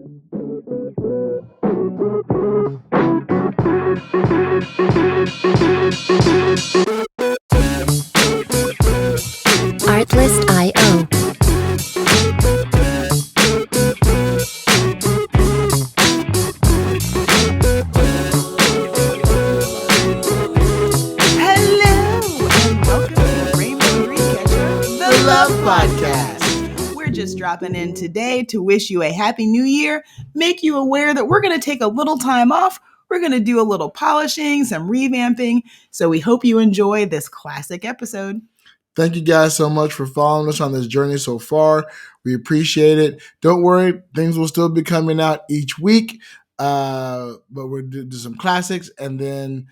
Artlist.io. Podcast. We're just dropping in today to wish you a happy new year, make you aware that we're going to take a little time off. We're going to do a little polishing, some revamping. So we hope you enjoy this classic episode. Thank you guys so much for following us on this journey so far. We appreciate it. Don't worry, things will still be coming out each week, but we'll do some classics and then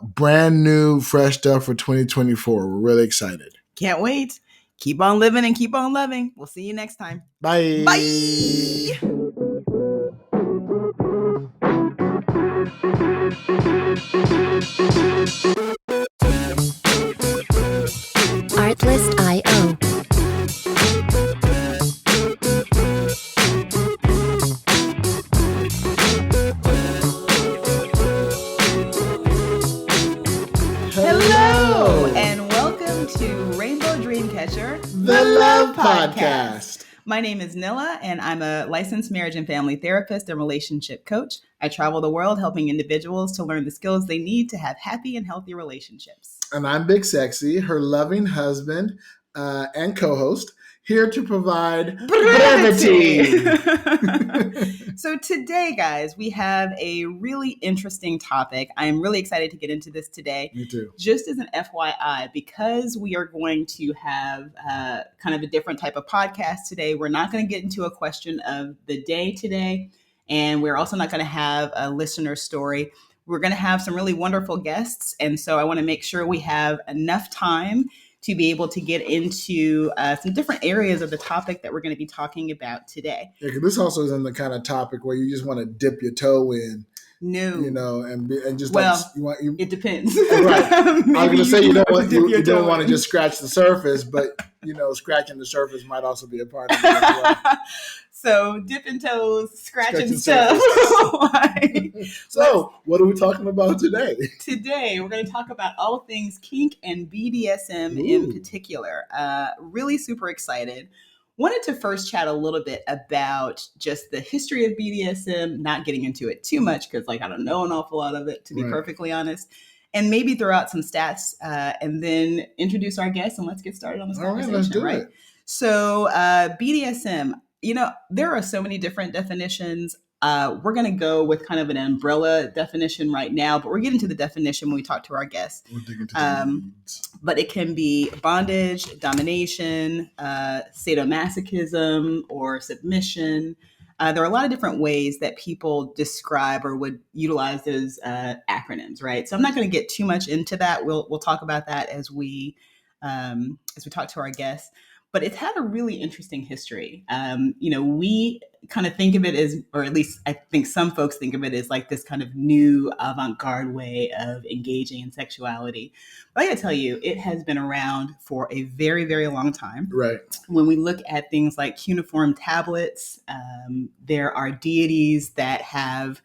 brand new, fresh stuff for 2024. We're really excited. Can't wait. Keep on living and keep on loving. We'll see you next time. Bye. Bye. Artlist.io. Hello, and welcome to Rainbow Dreamcatcher, The Love Podcast. My name is Nilla, and I'm a licensed marriage and family therapist and relationship coach. I travel the world helping individuals to learn the skills they need to have happy and healthy relationships. And I'm Big Sexy, her loving husband and co-host, here to provide brevity. So today, guys, we have a really interesting topic. I am really excited to get into this today. Me too. Just as an FYI, because we are going to have kind of a different type of podcast today, we're not going to get into a question of the day today. And we're also not going to have a listener story. We're going to have some really wonderful guests. And so I want to make sure we have enough time to be able to get into some different areas of the topic that we're going to be talking about today. Yeah, because this also isn't the kind of topic where you just want to dip your toe in. No. You know, and just well, like it depends. Right. I was going to say you don't want to in. just scratch the surface, but scratching the surface might also be a part of it as well. So dipping toes, scratching stuff. So what are we talking about today? Today we're going to talk about all things kink and BDSM in particular. Really super excited. Wanted to first chat a little bit about just the history of BDSM, not getting into it too much because I don't know an awful lot of it, to be perfectly honest. And maybe throw out some stats and then introduce our guests and let's get started on this conversation. All right, let's do it. So BDSM, there are so many different definitions. We're going to go with kind of an umbrella definition right now, but we're getting to the definition when we talk to our guests. We'll dig into the weeds. But it can be bondage, domination, sadomasochism, or submission. There are a lot of different ways that people describe or would utilize those acronyms, right? So I'm not going to get too much into that. We'll talk about that as we talk to our guests. But it's had a really interesting history. We kind of think of it as, or at least I think some folks think of it as like this kind of new avant-garde way of engaging in sexuality. But I gotta tell you, it has been around for a very, very long time. Right. When we look at things like cuneiform tablets, there are deities that have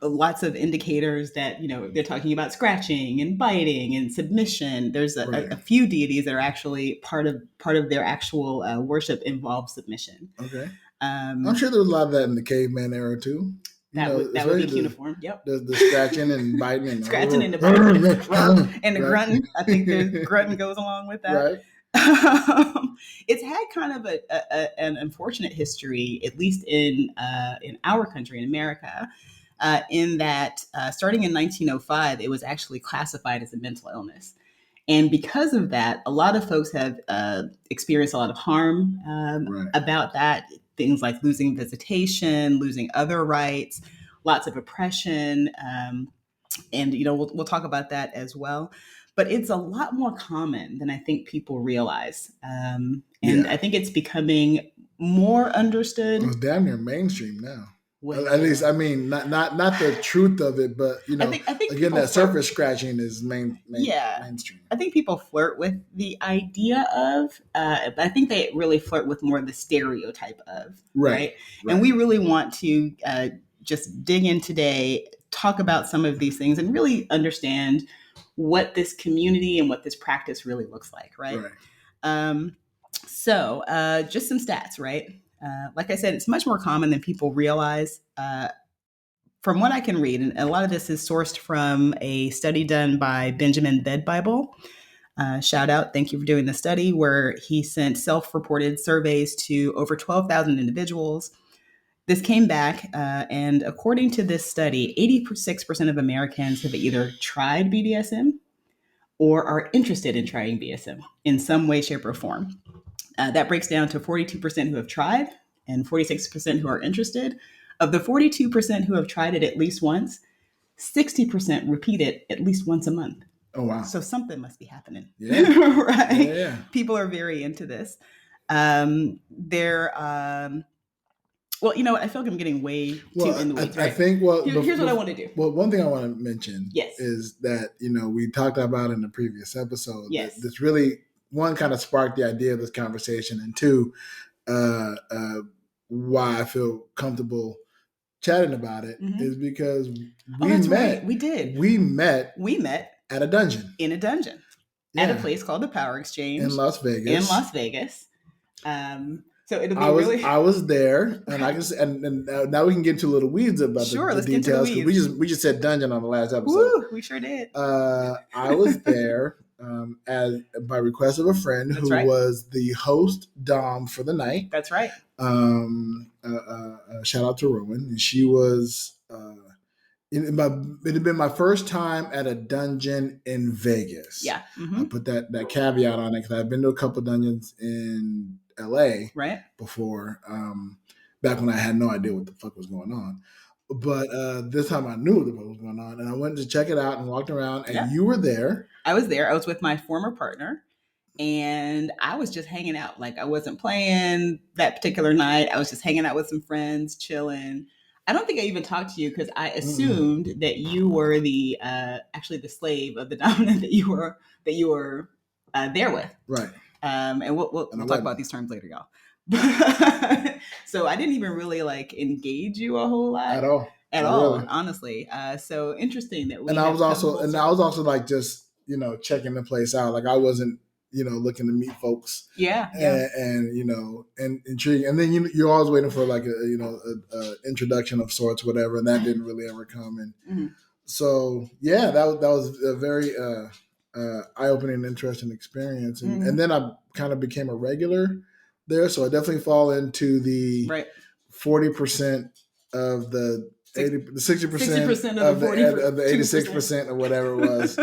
lots of indicators that, they're talking about scratching and biting and submission. There's a few deities that are actually part of their actual worship involves submission. Okay. I'm sure there was a lot of that in the caveman era too. That would be cuniform. Yep. The scratching and biting and scratching and the biting and the grunting. I think the grunting goes along with that. Right. It's had kind of an unfortunate history, at least in our country, in America. In that starting in 1905, it was actually classified as a mental illness. And because of that, a lot of folks have experienced a lot of harm about that. Things like losing visitation, losing other rights, lots of oppression. And, we'll talk about that as well. But it's a lot more common than I think people realize. I think it's becoming more understood. It's damn near mainstream now. At least, I mean, not the truth of it, but I think again, that flirt. surface scratching is mainstream. I think people flirt with the idea of, but I think they really flirt with more the stereotype of, right? And we really want to just dig in today, talk about some of these things, and really understand what this community and what this practice really looks like, right? So just some stats, right? Like I said, it's much more common than people realize. From what I can read, and a lot of this is sourced from a study done by Benjamin Bedbible. Shout out, thank you for doing the study, where he sent self-reported surveys to over 12,000 individuals. This came back, and according to this study, 86% of Americans have either tried BDSM or are interested in trying BDSM in some way, shape, or form. That breaks down to 42% who have tried and 46% who are interested. Of the 42% who have tried it at least once, 60% repeat it at least once a month. Oh, wow. So something must be happening. Yeah. Right? Yeah. People are very into this. Well, you know what? I feel like I'm getting way too in the weeds. I think, here's what I want to do. Well, one thing I want to mention Yes. is that, we talked about in the previous episode. Yes. This really, one, kind of sparked the idea of this conversation, and two, why I feel comfortable chatting about it is because we met. Right. We did. We met at a dungeon. In a dungeon. Yeah. At a place called the Power Exchange. In Las Vegas. So it'll be I was there, and I can, and now we can get into a little weeds about the details. We just said dungeon on the last episode. Woo, we sure did. I was there as by request of a friend who was the host dom for the night. That's right. Shout out to Rowan, and she was. It had been my first time at a dungeon in Vegas. Yeah, I put that caveat on it because I've been to a couple dungeons in LA before, back when I had no idea what the fuck was going on. But this time I knew what the fuck was going on, and I went to check it out and walked around, and you were there. I was there. I was with my former partner, and I was just hanging out. Like, I wasn't playing that particular night. I was just hanging out with some friends, chilling. I don't think I even talked to you because I assumed that you were the actually the slave of the dominant that you were there with. Right. And we'll talk about these terms later, y'all. So I didn't even really engage you a whole lot at all, really. Honestly. So interesting that we. And I was also like just checking the place out. Like I wasn't looking to meet folks. Yeah. And and intriguing. And then you're always waiting for like a introduction of sorts, whatever. And that didn't really ever come. And so yeah, that was a very eye-opening and interesting experience. And then I kind of became a regular there. So I definitely fall into the 40% of the 60% of the 86% or whatever it was.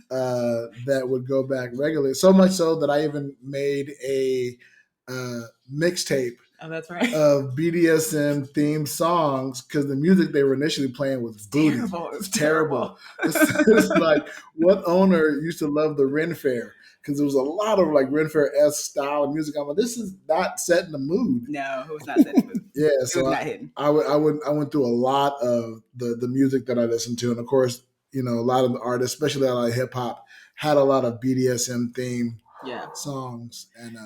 That would go back regularly. So much so that I even made a mixtape. Oh, that's right. Of BDSM themed songs because the music they were initially playing was booty. Terrible. It's terrible. It's like what owner used to love the Ren Fair because there was a lot of like Ren Fair-esque style of music. I'm like, this is not setting the mood. No, it was not setting the mood. Yeah, so I went through a lot of the music that I listened to, and of course, a lot of the artists, especially a lot of hip hop, had a lot of BDSM themed songs, and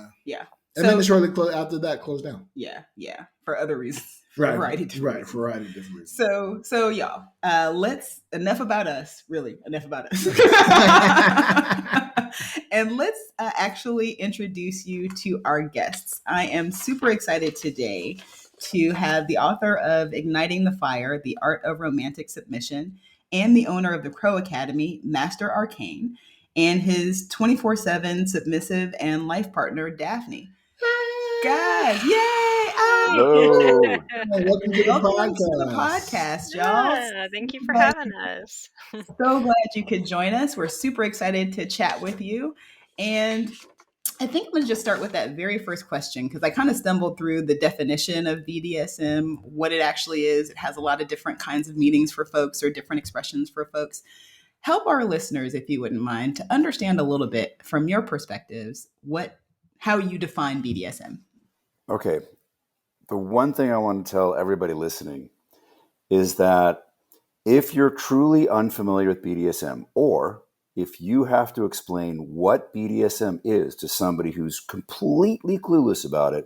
and then shortly after that closed down. Yeah, for other reasons, for a variety of different reasons. So y'all, enough about us, and let's actually introduce you to our guests. I am super excited today to have the author of Igniting the Fire: The Art of Romantic Submission, and the owner of the Crow Academy, Master Arcane, and his 24/7 submissive and life partner, Daphne. Guys, yay! Hello. Welcome to the podcast, y'all. Yeah, thank you for having us. So glad you could join us. We're super excited to chat with you. And I think I'm going to just start with that very first question because I kind of stumbled through the definition of BDSM, what it actually is. It has a lot of different kinds of meanings for folks or different expressions for folks. Help our listeners, if you wouldn't mind, to understand a little bit from your perspectives how you define BDSM. Okay. The one thing I want to tell everybody listening is that if you're truly unfamiliar with BDSM, or if you have to explain what BDSM is to somebody who's completely clueless about it,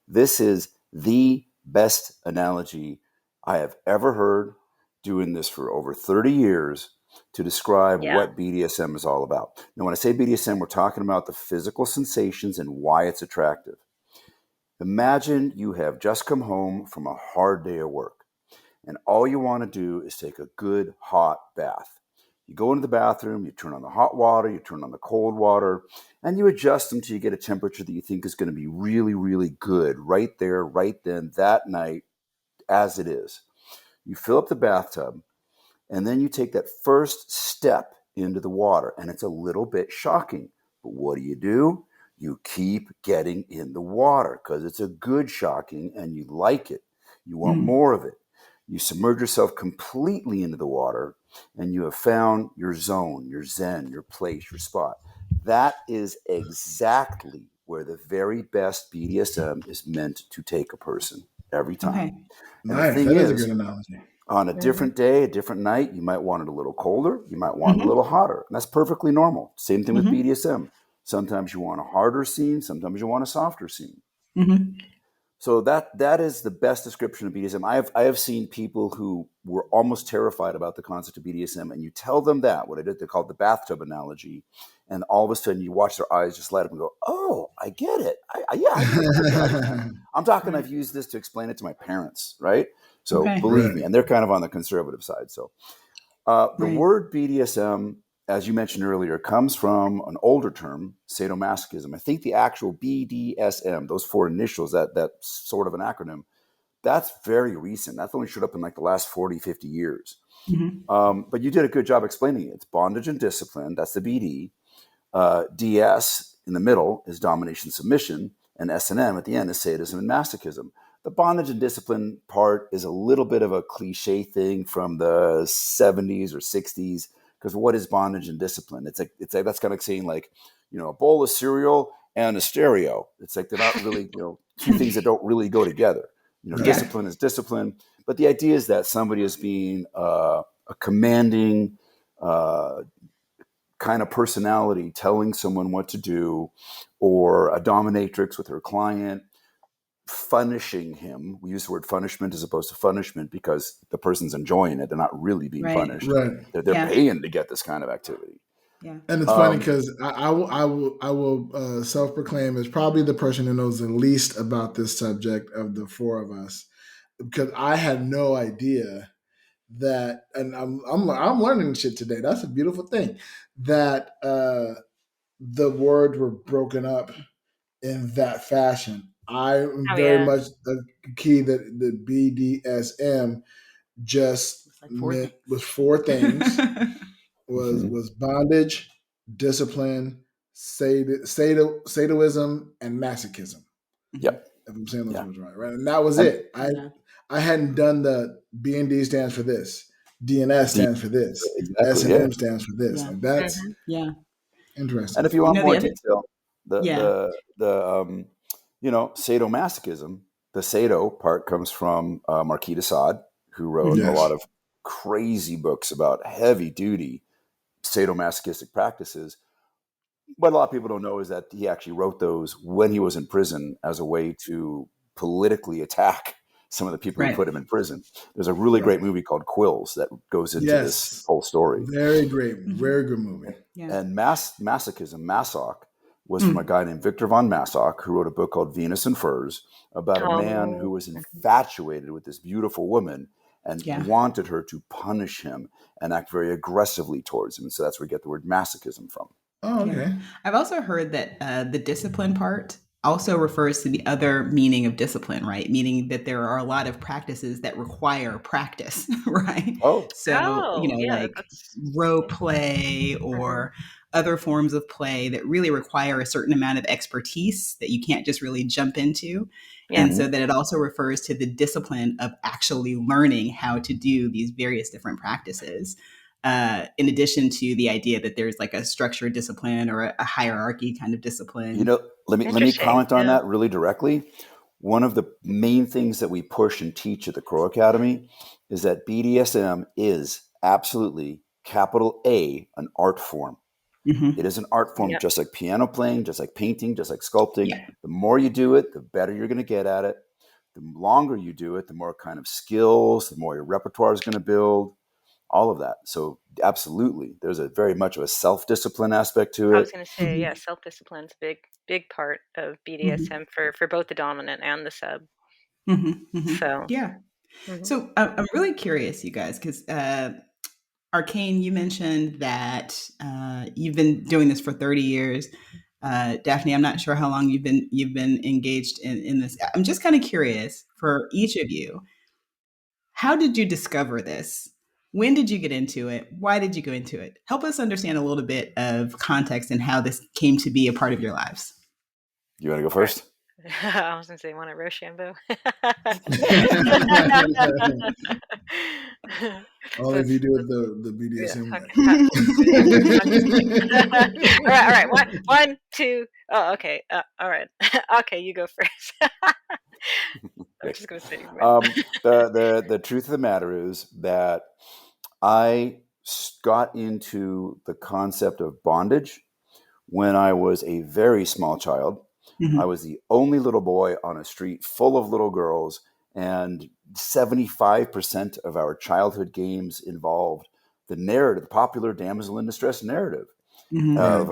this is the best analogy I have ever heard, doing this for over 30 years, to describe what BDSM is all about. Now, when I say BDSM, we're talking about the physical sensations and why it's attractive. Imagine you have just come home from a hard day of work, and all you want to do is take a good hot bath. You go into the bathroom, you turn on the hot water, you turn on the cold water, and you adjust them till you get a temperature that you think is going to be really, really good right there, right then, that night, as it is. You fill up the bathtub, and then you take that first step into the water, and it's a little bit shocking. But what do? You keep getting in the water because it's a good shocking and you like it. You want more of it. You submerge yourself completely into the water, and you have found your zone, your zen, your place, your spot. That is exactly where the very best BDSM is meant to take a person every time. Okay. And Nice. the thing That is is, a good analogy. on a different day, a different night, you might want it a little colder. You might want it a little hotter. And that's perfectly normal. Same thing with BDSM. Sometimes you want a harder scene. Sometimes you want a softer scene. So that is the best description of BDSM. I have seen people who were almost terrified about the concept of BDSM, and you tell them that, what I did, they called the bathtub analogy, and all of a sudden you watch their eyes just light up and go, "Oh, I get it. I get it." I'm talking. I've used this to explain it to my parents, right? So believe me, and they're kind of on the conservative side. So the word BDSM, as you mentioned earlier, comes from an older term, sadomasochism. I think the actual BDSM, those four initials, that sort of an acronym, that's very recent. That's only showed up in like the last 40, 50 years. But you did a good job explaining it. It's bondage and discipline. That's the BD. DS in the middle is domination, submission. And S&M at the end is sadism and masochism. The bondage and discipline part is a little bit of a cliche thing from the 70s or 60s. Because what is bondage and discipline? It's like that's kind of saying like, a bowl of cereal and a stereo. It's like they're not really, two things that don't really go together. Discipline is discipline, but the idea is that somebody is being a commanding kind of personality, telling someone what to do, or a dominatrix with her client, punishing him. We use the word punishment as opposed to punishment because the person's enjoying it. They're not really being punished. Right. They're paying to get this kind of activity. Yeah. And it's funny because I will self-proclaim as probably the person who knows the least about this subject of the four of us, because I had no idea that, and I'm learning shit today. That's a beautiful thing, that the words were broken up in that fashion. I am very much the key that the BDSM just was four things. was bondage, discipline, sadoism, and masochism. Yep. If I'm saying those words right? And that was it. I hadn't done the B&D stands for this, DNS stands for this, S&M stands for this. Like that's interesting. And if you want more detail, the sadomasochism, the sado part comes from Marquis de Sade, who wrote a lot of crazy books about heavy duty sadomasochistic practices. What a lot of people don't know is that he actually wrote those when he was in prison as a way to politically attack some of the people who put him in prison. There's a really great movie called Quills that goes into this whole story. Very great, very good movie. And masochism, Masoch, was from a guy named Victor von Masoch, who wrote a book called Venus and Furs about a man who was infatuated with this beautiful woman and wanted her to punish him and act very aggressively towards him. And so that's where we get the word masochism from. Oh, okay. I've also heard that the discipline part also refers to the other meaning of discipline, right? Meaning that there are a lot of practices that require practice, right? Like role play or other forms of play that really require a certain amount of expertise that you can't just really jump into. And so that it also refers to the discipline of actually learning how to do these various different practices. In addition to the idea that there's like a structured discipline or a hierarchy kind of discipline. Let me comment on that really directly. one of the main things that we push and teach at the Crow Academy is that BDSM is absolutely, capital A, an art form. It is an art form, just like piano playing, just like painting, just like sculpting. Yeah. The more you do it, the better you're going to get at it. The longer you do it, the more kind of skills, the more your repertoire is going to build, all of that. So absolutely, there's a very much of a self-discipline aspect to it. I was going to say, yeah, self-discipline's a big part of BDSM for both the dominant and the sub. So yeah. So I'm really curious, you guys, because Arcane, you mentioned that you've been doing this for 30 years. Daphne, I'm not sure how long you've been engaged in this. I'm just kind of curious for each of you. How did you discover this? When did you get into it? Why did you go into it? Help us understand a little bit of context and how this came to be a part of your lives. You want to go first? I was going to say, want to Rochambeau? Only if you do it the BDSM way. All right. One, two. Oh, okay. All right. Okay, you go first. I'm just going to say. The truth of the matter is that I got into the concept of bondage when I was a very small child. I was the only little boy on a street full of little girls, and 75% of our childhood games involved the narrative, the popular damsel in distress narrative of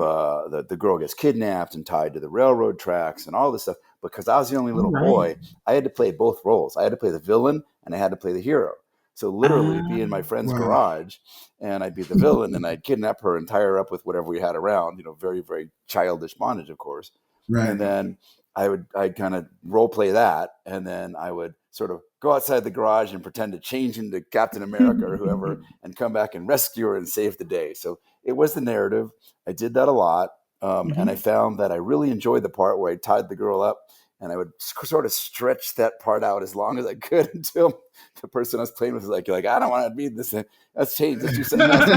the girl gets kidnapped and tied to the railroad tracks and all this stuff. Because I was the only little boy, I had to play both roles. I had to play the villain and I had to play the hero. So literally be in my friend's garage, and I'd be the villain, and I'd kidnap her and tie her up with whatever we had around, very, very childish bondage, of course. Right. And then I'd kind of role play that, and then I would sort of go outside the garage and pretend to change into Captain America or whoever and come back and rescue her and save the day. So it was the narrative. I did that a lot. And I found that I really enjoyed the part where I tied the girl up, and I would sort of stretch that part out as long as I could until the person I was playing with was like, I don't want to be this. Let's change. Let's do something else.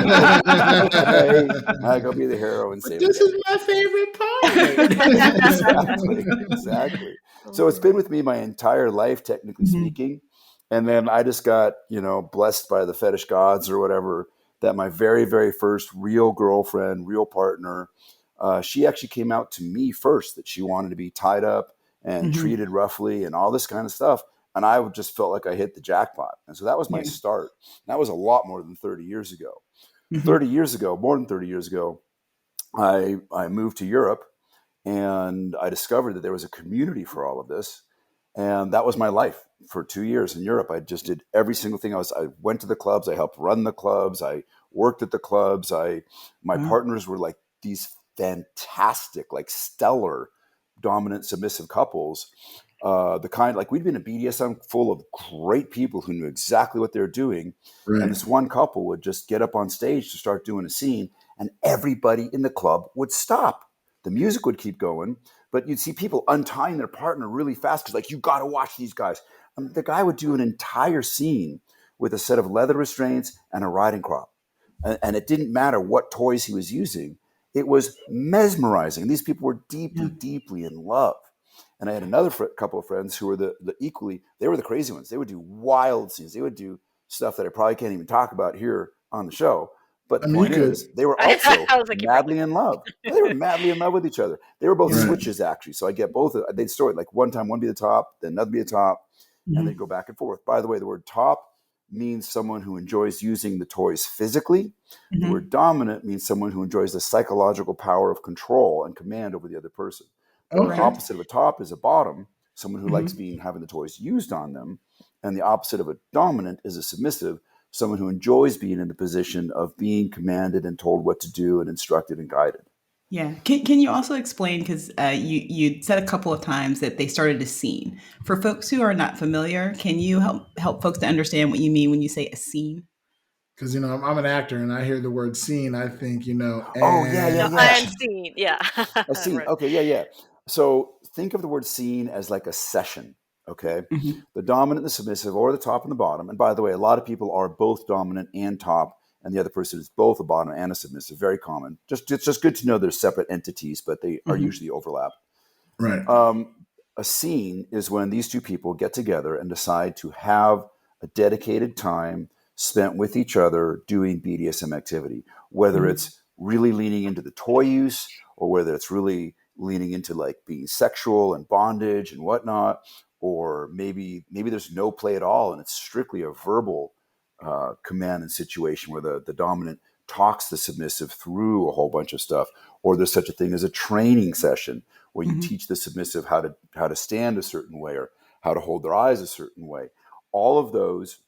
Okay. I go be the hero and save This is my favorite part. Exactly. So it's been with me my entire life, technically speaking. And then I just got, blessed by the fetish gods or whatever, that my very, very first real girlfriend, real partner, she actually came out to me first that she wanted to be tied up and treated roughly and all this kind of stuff. And I just felt like I hit the jackpot. And so that was my start. That was a lot more than 30 years ago. 30 years ago, more than 30 years ago, I moved to Europe, and I discovered that there was a community for all of this. And that was my life for 2 years in Europe. I just did every single thing. I went to the clubs. I helped run the clubs. I worked at the clubs. My partners were like these fantastic, like stellar, dominant, submissive couples. The kind, like, we'd been a BDSM full of great people who knew exactly what they were doing. Right. And this one couple would just get up on stage to start doing a scene, and everybody in the club would stop. The music would keep going, but you'd see people untying their partner really fast because, like, you got to watch these guys. The guy would do an entire scene with a set of leather restraints and a riding crop. And it didn't matter what toys he was using. It was mesmerizing. These people were deeply, deeply in love. And I had another couple of friends who were they were the crazy ones. They would do wild scenes. They would do stuff that I probably can't even talk about here on the show. But the point is, they were also madly in love. They were madly in love with each other. They were both switches, actually. So I get both. They'd story like one time one be the top, then another be the top, and they'd go back and forth. By the way, the word top means someone who enjoys using the toys physically. The word dominant means someone who enjoys the psychological power of control and command over the other person. The opposite of a top is a bottom, someone who likes having the toys used on them. And the opposite of a dominant is a submissive, someone who enjoys being in the position of being commanded and told what to do and instructed and guided. Yeah. Can you also explain, because you said a couple of times that they started a scene. For folks who are not familiar, can you help folks to understand what you mean when you say a scene? Because, I'm an actor, and I hear the word scene, I think, And scene, yeah. A scene, right. Okay, yeah. So think of the word scene as like a session, okay? The dominant, the submissive, or the top and the bottom. And by the way, a lot of people are both dominant and top, and the other person is both a bottom and a submissive. Very common. It's just good to know they're separate entities, but they are usually overlap. Right. A scene is when these two people get together and decide to have a dedicated time spent with each other doing BDSM activity, whether it's really leaning into the toy use or whether it's really leaning into like being sexual and bondage and whatnot, or maybe there's no play at all and it's strictly a verbal command and situation where the dominant talks the submissive through a whole bunch of stuff, or there's such a thing as a training session where you teach the submissive how to stand a certain way or how to hold their eyes a certain way. All of those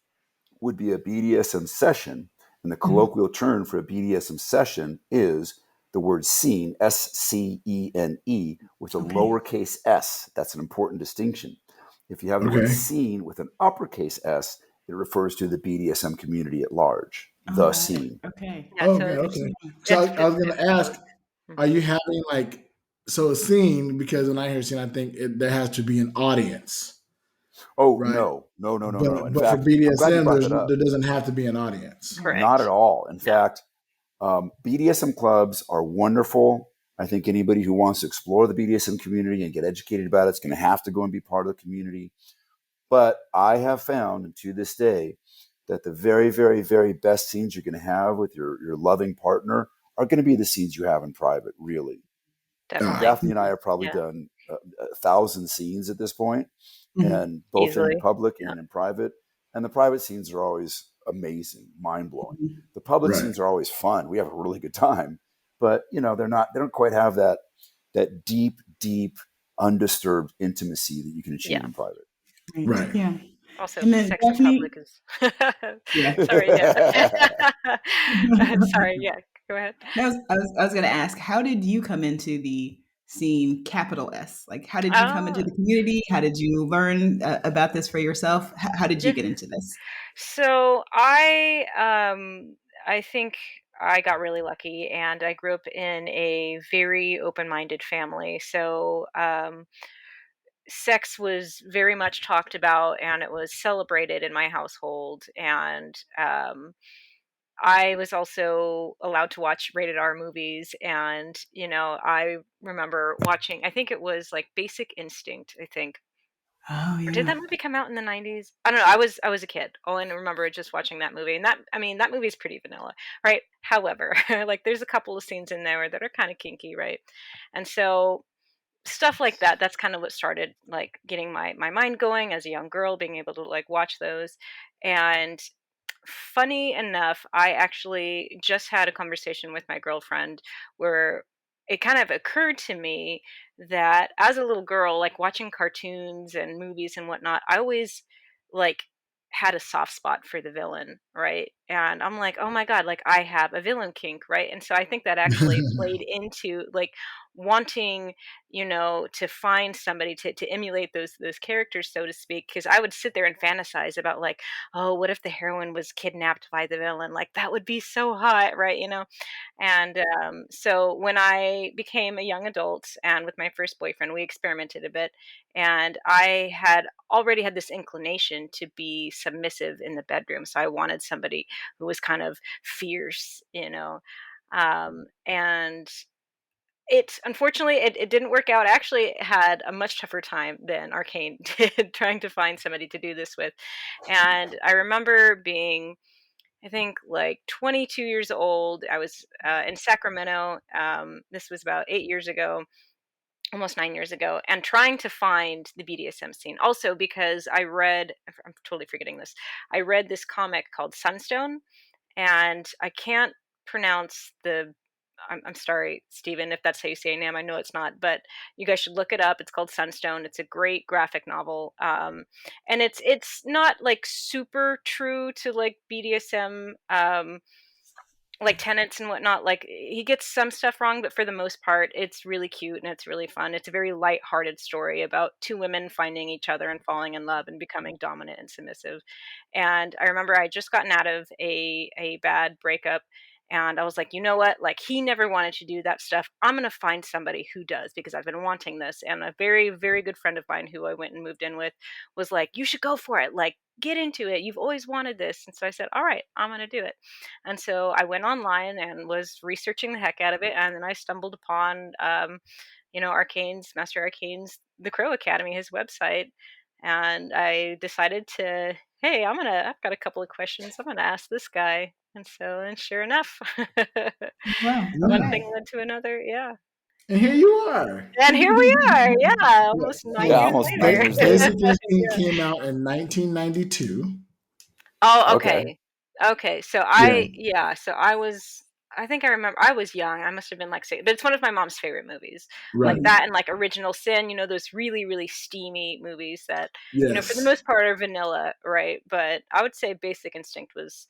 would be a BDSM session, and the colloquial term for a BDSM session is the word scene, SCENE, with a lowercase s. That's an important distinction. If you have the word scene with an uppercase s, it refers to the BDSM community at large. The scene. Okay. Yeah, Okay. So I was going to ask, are you having like, so a scene, because when I hear scene, I think there has to be an audience. Oh, right? no. In But fact, for I'm glad you BDSM, brought that up. there doesn't have to be an audience. Correct. Not at all. In fact, BDSM clubs are wonderful. I think anybody who wants to explore the BDSM community and get educated about it is going to have to go and be part of the community. But I have found, and to this day, that the very, very, very best scenes you're going to have with your loving partner are going to be the scenes you have in private, really. Definitely. Daphne and I have probably done 1,000 scenes at this point, and both Easily. in public and in private. And the private scenes are always amazing, mind-blowing. The public scenes are always fun. We have a really good time, but they don't quite have that deep, undisturbed intimacy that you can achieve in private. Right. Yeah. Also, And then sex in Daphne, public is. Sorry. Yeah. Sorry. Yeah. Go ahead. I was going to ask, how did you come into the scene, capital S? Like, how did you come into the community? How did you learn about this for yourself? How did you get into this? So I think I got really lucky, and I grew up in a very open-minded family. So sex was very much talked about, and it was celebrated in my household. And I was also allowed to watch rated R movies, and I remember watching. I think it was like Basic Instinct. I think. Oh, Or did yeah. that movie come out in the 90s? I don't know. I was a kid. All I remember is just watching that movie. And that movie is pretty vanilla, right? However, like there's a couple of scenes in there that are kind of kinky, right? And so stuff like that, that's kind of what started like getting my mind going as a young girl, being able to like watch those. And funny enough, I actually just had a conversation with my girlfriend where it kind of occurred to me that as a little girl, like watching cartoons and movies and whatnot, I always like had a soft spot for the villain, right? And I'm like, oh my God, like I have a villain kink, right? And so I think that actually played into like wanting, to find somebody to emulate those characters, so to speak. Because I would sit there and fantasize about like, oh, what if the heroine was kidnapped by the villain? Like that would be so hot, right? And so when I became a young adult and with my first boyfriend, we experimented a bit, and I had already had this inclination to be submissive in the bedroom. So I wanted somebody who was kind of fierce, and it unfortunately it didn't work out. I actually had a much tougher time than Arcane did trying to find somebody to do this with. And I remember being, I think, like 22 years old. I was in Sacramento. This was about 8 years ago, almost 9 years ago, and trying to find the BDSM scene. Also because I'm totally forgetting this. I read this comic called Sunstone, and I can't pronounce I'm sorry, Stephen, if that's how you say your name. I know it's not, but you guys should look it up. It's called Sunstone. It's a great graphic novel, and it's not like super true to like BDSM, like tenets and whatnot. Like he gets some stuff wrong, but for the most part, it's really cute and it's really fun. It's a very light-hearted story about two women finding each other and falling in love and becoming dominant and submissive. And I remember I had just gotten out of a bad breakup, and I was like, you know what? Like he never wanted to do that stuff. I'm gonna find somebody who does, because I've been wanting this. And a very, very good friend of mine who I went and moved in with was like, you should go for it. Like get into it. You've always wanted this. And so I said, all right, I'm gonna do it. And so I went online and was researching the heck out of it. And then I stumbled upon, Master Arcane's The Crow Academy, his website, and I decided to, hey, I've got a couple of questions I'm gonna ask this guy, and sure enough, Wow. one Okay. thing led to another, yeah. And here you are. And here we are, yeah, almost 9 years almost later. 9 years later. Basically, came out in 1992. Oh, Okay. okay. So I think I remember I was young. I must have been like 6, but it's one of my mom's favorite movies. Right. Like that and like Original Sin, those really, really steamy movies that, Yes. for the most part are vanilla, right? But I would say Basic Instinct was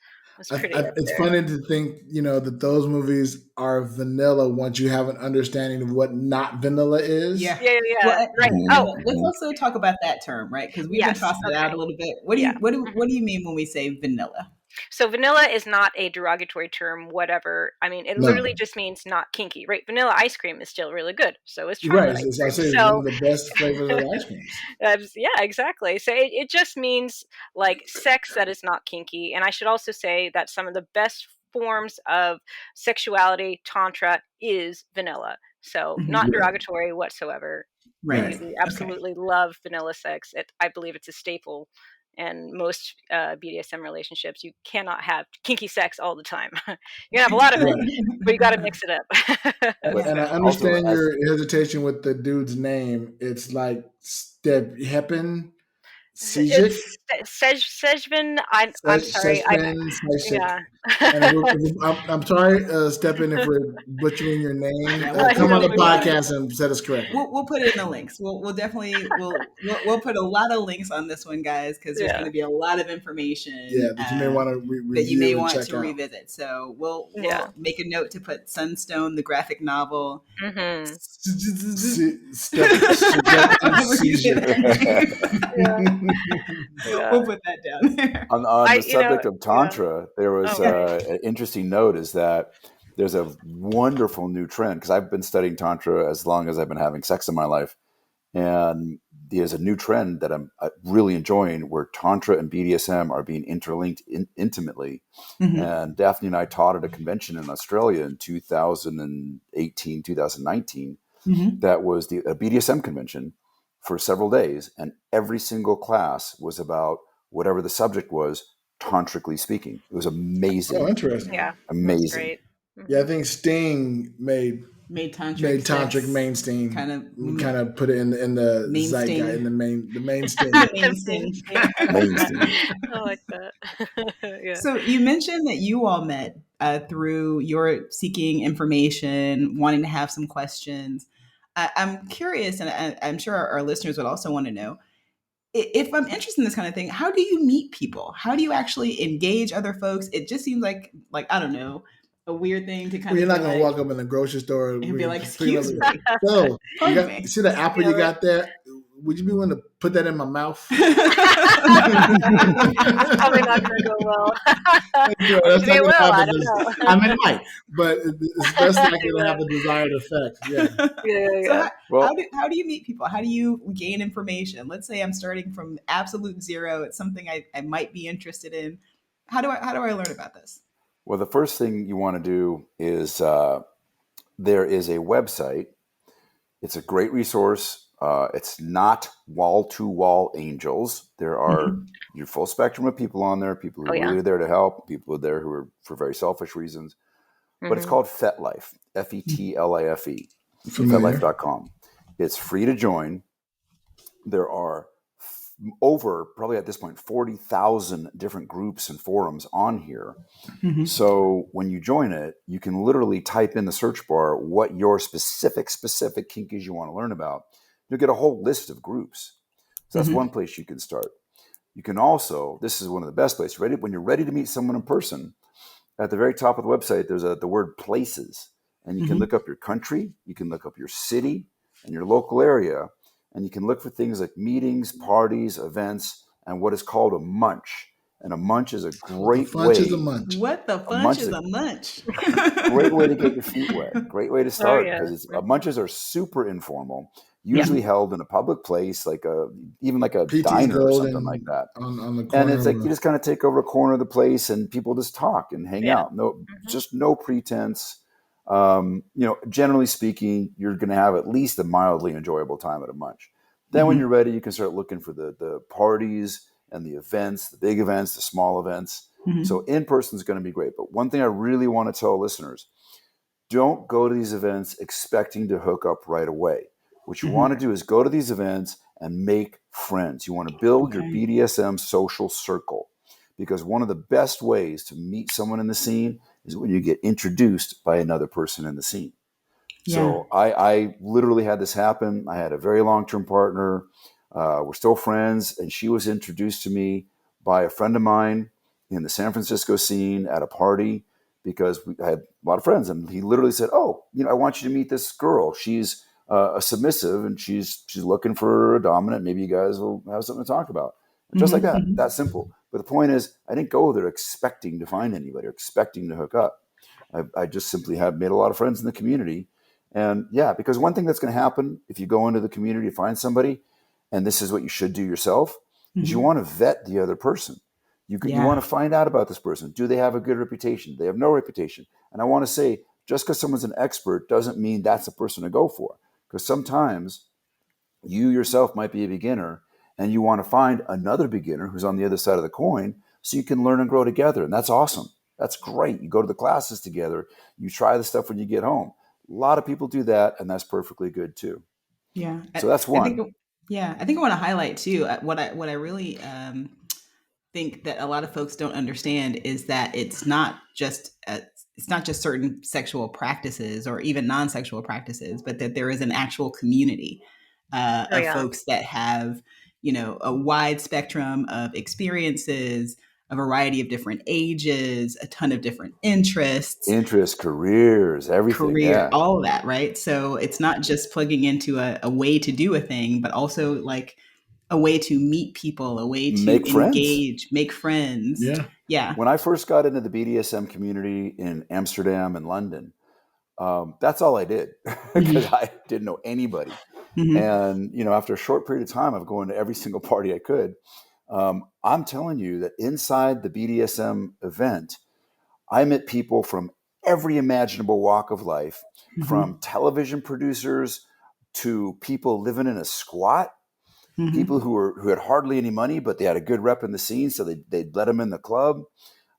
pretty up it's there. funny to think, that those movies are vanilla once you have an understanding of what not vanilla is. Yeah. Yeah. Well, Right. let's also talk about that term, right? Because we've been tossing it out a little bit. What do you mean when we say vanilla? So vanilla is not a derogatory term, whatever. I mean, it literally just means not kinky, right? Vanilla ice cream is still really good. So is chocolate ice cream. It's one of the best flavors of ice cream. Yeah, exactly. So it just means like sex that is not kinky. And I should also say that some of the best forms of sexuality, tantra, is vanilla. So not derogatory whatsoever. Right. We absolutely love vanilla sex. I believe it's a staple. And most BDSM relationships, you cannot have kinky sex all the time. You can have a lot of it, but you got to mix it up. And I understand your hesitation with the dude's name. It's like Stephen Sejik. Sejvin. I'm sorry. Yeah. I'm sorry, Stephen, if we're butchering your name. Come on the podcast and set us correct. We'll put it in the links. We'll definitely we'll put a lot of links on this one, guys, because there's going to be a lot of information. Yeah, that you may want to revisit. So we'll make a note to put Sunstone, the graphic novel. We'll put that down there. On the subject of Tantra, there was an interesting note is that there's a wonderful new trend, because I've been studying Tantra as long as I've been having sex in my life. And there's a new trend that I'm really enjoying where Tantra and BDSM are being interlinked intimately. Mm-hmm. And Daphne and I taught at a convention in Australia in 2018, 2019. Mm-hmm. That was a BDSM convention for several days. And every single class was about whatever the subject was, tantrically speaking. It was amazing. Oh, interesting. Yeah. Amazing. Great. Mm-hmm. Yeah, I think Sting made tantric mainstream. Kind of put it in the zeitgeist, in the mainstream. Mainstream. I like that. Yeah. So you mentioned that you all met through your seeking information, wanting to have some questions. I'm curious, and I'm sure our listeners would also want to know, if I'm interested in this kind of thing, how do you meet people? How do you actually engage other folks? It just seems like I don't know, a weird thing to kind of. You're not going to walk up in the grocery store and be like, "Excuse me." So, you see the apple you got there? Would you be willing to put that in my mouth? That's probably not going to go well. I don't know. I mean, it might, but it's less likely to have the desired effect. Yeah. So how do you meet people? How do you gain information? Let's say I'm starting from absolute zero. It's something I might be interested in. How do I learn about this? Well, the first thing you want to do is there is a website. It's a great resource. It's not wall-to-wall angels. There are your full spectrum of people on there, people who are really there to help, people there who are for very selfish reasons. Mm-hmm. But it's called FetLife, FetLife, FetLife.com. It's free to join. There are over, probably at this point, 40,000 different groups and forums on here. Mm-hmm. So when you join it, you can literally type in the search bar what your specific kink is you want to learn about. You'll get a whole list of groups. So that's one place you can start. You can also, this is one of the best places, when you're ready to meet someone in person, at the very top of the website, there's the word places. And you can look up your country, you can look up your city and your local area, and you can look for things like meetings, parties, events, and what is called a munch. And a munch is a great way. Funch is a munch. What the funch is a munch? Great way to get your feet wet. Great way to start, because munches are super informal. Usually held in a public place, even like a PT's diner or something like that. On the corner, and it's like you just kind of take over a corner of the place and people just talk and hang out. Just no pretense. Generally speaking, you're going to have at least a mildly enjoyable time at a Munch. Then when you're ready, you can start looking for the parties and the events, the big events, the small events. So in person is going to be great. But one thing I really want to tell listeners, don't go to these events expecting to hook up right away. What you want to do is go to these events and make friends. You want to build your BDSM social circle, because one of the best ways to meet someone in the scene is when you get introduced by another person in the scene. Yeah. So I literally had this happen. I had a very long-term partner. We're still friends, and she was introduced to me by a friend of mine in the San Francisco scene at a party, because I had a lot of friends, and he literally said, "Oh, I want you to meet this girl. She's a submissive, and she's looking for a dominant. Maybe you guys will have something to talk about." And just like that, that simple. But the point is, I didn't go there expecting to find anybody or expecting to hook up. I just simply have made a lot of friends in the community. And yeah, because one thing that's going to happen if you go into the community to find somebody, and this is what you should do yourself, is you want to vet the other person. You want to find out about this person. Do they have a good reputation? Do they have no reputation? And I want to say, just because someone's an expert doesn't mean that's the person to go for. Because sometimes you yourself might be a beginner, and you want to find another beginner who's on the other side of the coin so you can learn and grow together. And that's awesome. That's great. You go to the classes together. You try the stuff when you get home. A lot of people do that, and that's perfectly good too. Yeah. So that's one. I think I want to highlight too, what I really think that a lot of folks don't understand is that it's not just certain sexual practices or even non-sexual practices, but that there is an actual community of folks that have, a wide spectrum of experiences, a variety of different ages, a ton of different interests, careers, everything, all of that, right? So it's not just plugging into a way to do a thing, but also like a way to meet people, a way to engage, make friends. Yeah. When I first got into the BDSM community in Amsterdam and London, that's all I did, because I didn't know anybody. And, after a short period of time of going to every single party I could, I'm telling you that inside the BDSM event, I met people from every imaginable walk of life, from television producers to people living in a squat, people who had hardly any money, but they had a good rep in the scene, so they'd let them in the club.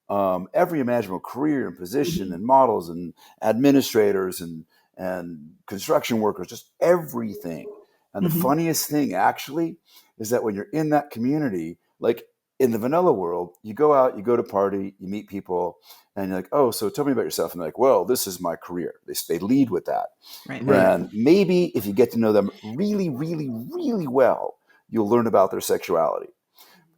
Every imaginable career and position, and models and administrators and construction workers, just everything. And the funniest thing actually is that when you're in that community, like in the vanilla world, you go out, you go to party, you meet people, and you're like, "Oh, so tell me about yourself." And they're like, "Well, this is my career." They lead with that. Right. And maybe if you get to know them really, really, really well, you'll learn about their sexuality.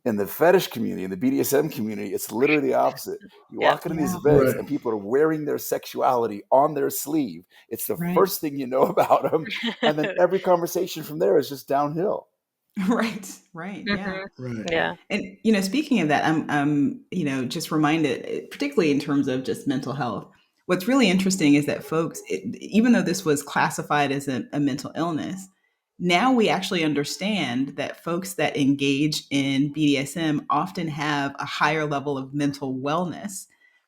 In the fetish community, in the BDSM community, it's literally the opposite. You walk into these events and people are wearing their sexuality on their sleeve. It's the first thing you know about them. And then every conversation from there is just downhill. Right. Yeah. Yeah. And, speaking of that, I'm just reminded, particularly in terms of just mental health, what's really interesting is that folks, even though this was classified as a mental illness, now we actually understand that folks that engage in BDSM often have a higher level of mental wellness,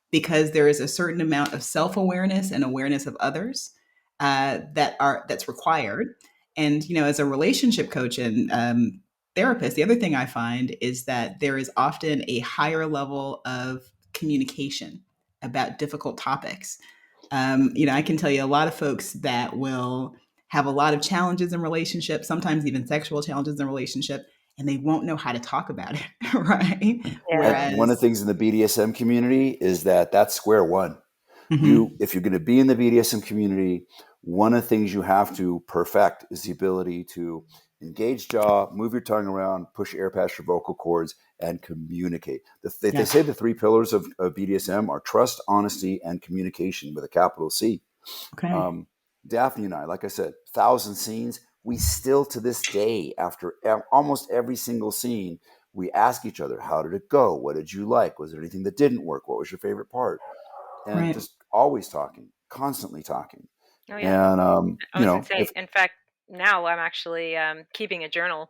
because there is a certain amount of self-awareness and awareness of others that's required. And as a relationship coach and therapist, the other thing I find is that there is often a higher level of communication about difficult topics. I can tell you a lot of folks that will have a lot of challenges in relationships, sometimes even sexual challenges in relationship, and they won't know how to talk about it, right? Yeah. Whereas one of the things in the BDSM community is that that's square one. If you're going to be in the BDSM community, one of the things you have to perfect is the ability to engage jaw, move your tongue around, push air past your vocal cords, and communicate. They say the three pillars of BDSM are trust, honesty, and communication with a capital C. Okay. Daphne and I, like I said, 1,000 scenes. We still, to this day, after almost every single scene, we ask each other, "How did it go? What did you like? Was there anything that didn't work? What was your favorite part?" And just always talking, constantly talking. Oh, yeah. And I was gonna say, in fact, now I'm actually keeping a journal.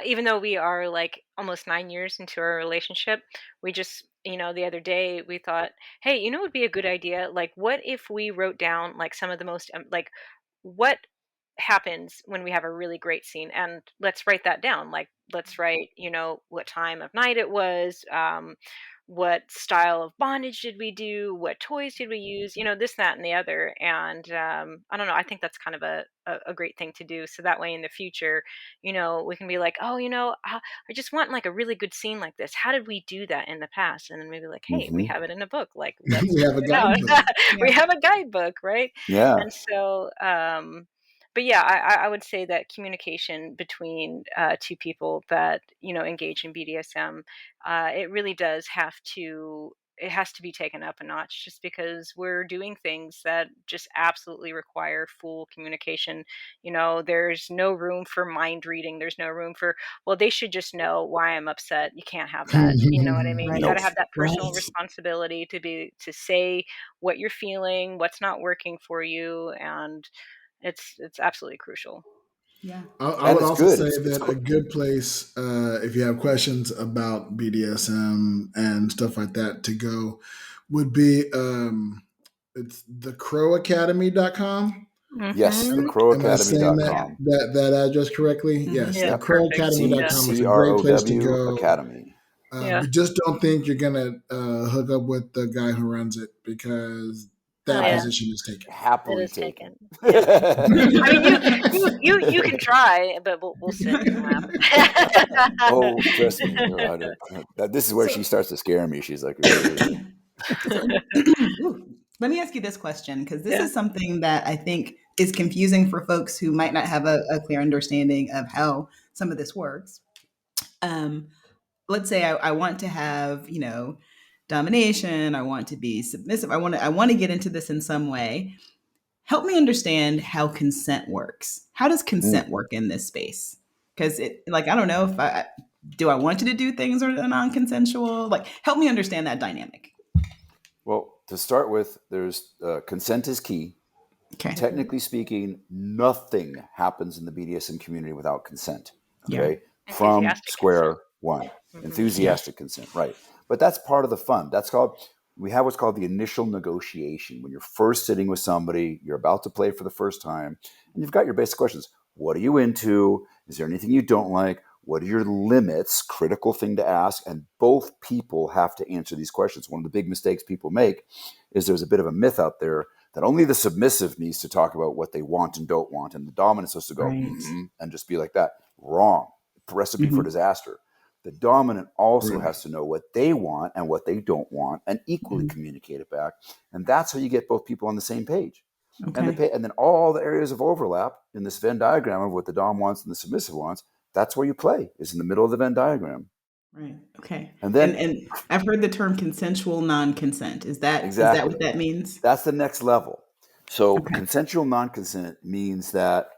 Even though we are like almost 9 years into our relationship, we just, the other day we thought, hey, it would be a good idea. Like, what if we wrote down like some of the most, like, what happens when we have a really great scene, and let's write that down. Like, let's write, what time of night it was, what style of bondage did we do, what toys did we use, this, that, and the other. And I don't know, I think that's kind of a great thing to do, so that way in the future, we can be like, oh, I just want like a really good scene like this, how did we do that in the past? And then maybe like, hey, we have it in a book, like, let's We have a check it out. guidebook. We have a guidebook, right? Yeah. And so but yeah, I would say that communication between two people that engage in BDSM, it really does it has to be taken up a notch, just because we're doing things that just absolutely require full communication. There's no room for mind reading. There's no room for, well, they should just know why I'm upset. You can't have that. You know what I mean? Right. You got to have that personal Right. responsibility to say what you're feeling, what's not working for you, and it's absolutely crucial. Yeah. I And would it's also good. say It's that a good place, if you have questions about BDSM and stuff like that, to go would be it's thecrowacademy.com. Yes, Mhm. Am I saying thecrowacademy.com. that address correctly? Yes, Yeah, Yep. perfect. Yeah. thecrowacademy.com is a great place to CCROW go. Academy. Yeah. But just don't think you're gonna hook up with the guy who runs it, because that Oh, yeah. position is taken. It Happily is taken. taken. Yeah. I mean, you can try, but we'll sit and laugh. Oh, trust me. This is where So- she starts to scare me. She's like, "Ugh." Let me ask you this question, because this Yeah. is something that I think is confusing for folks who might not have a clear understanding of how some of this works. Let's say I want to have, domination. I want to be submissive. I want to get into this in some way. Help me understand how consent works. How does consent work in this space? Because I don't know if I want you to do things that are non-consensual. Like, help me understand that dynamic. Well, to start with, there's consent is key. Okay. Technically speaking, nothing happens in the BDSM community without consent. Okay, from Enthusiastic square consent. one, enthusiastic consent, right? But that's part of the fun. We have what's called the initial negotiation. When you're first sitting with somebody, you're about to play for the first time, and you've got your basic questions. What are you into? Is there anything you don't like? What are your limits? Critical thing to ask. And both people have to answer these questions. One of the big mistakes people make is there's a bit of a myth out there that only the submissive needs to talk about what they want and don't want, and the dominant's supposed to go and just be like that. Wrong. Recipe for disaster. The dominant also has to know what they want and what they don't want, and equally communicate it back. And that's how you get both people on the same page. Okay. And then all the areas of overlap in this Venn diagram of what the dom wants and the submissive wants, that's where you play, is in the middle of the Venn diagram. Right. Okay. And then and I've heard the term consensual non-consent. Is that exactly what that means? that's the next level. So consensual non-consent means that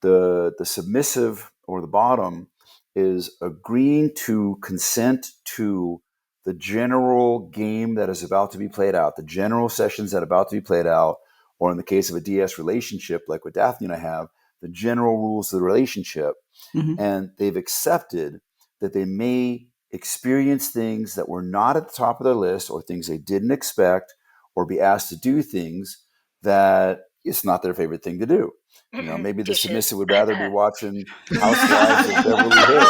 the submissive or the bottom is agreeing to consent to the general game that is about to be played out, the general sessions that are about to be played out, or in the case of a DS relationship, like what Daphne and I have, the general rules of the relationship. And they've accepted that they may experience things that were not at the top of their list, or things they didn't expect, or be asked to do things that it's not their favorite thing to do. Maybe the submissive would rather be watching Housewives of Beverly Hills.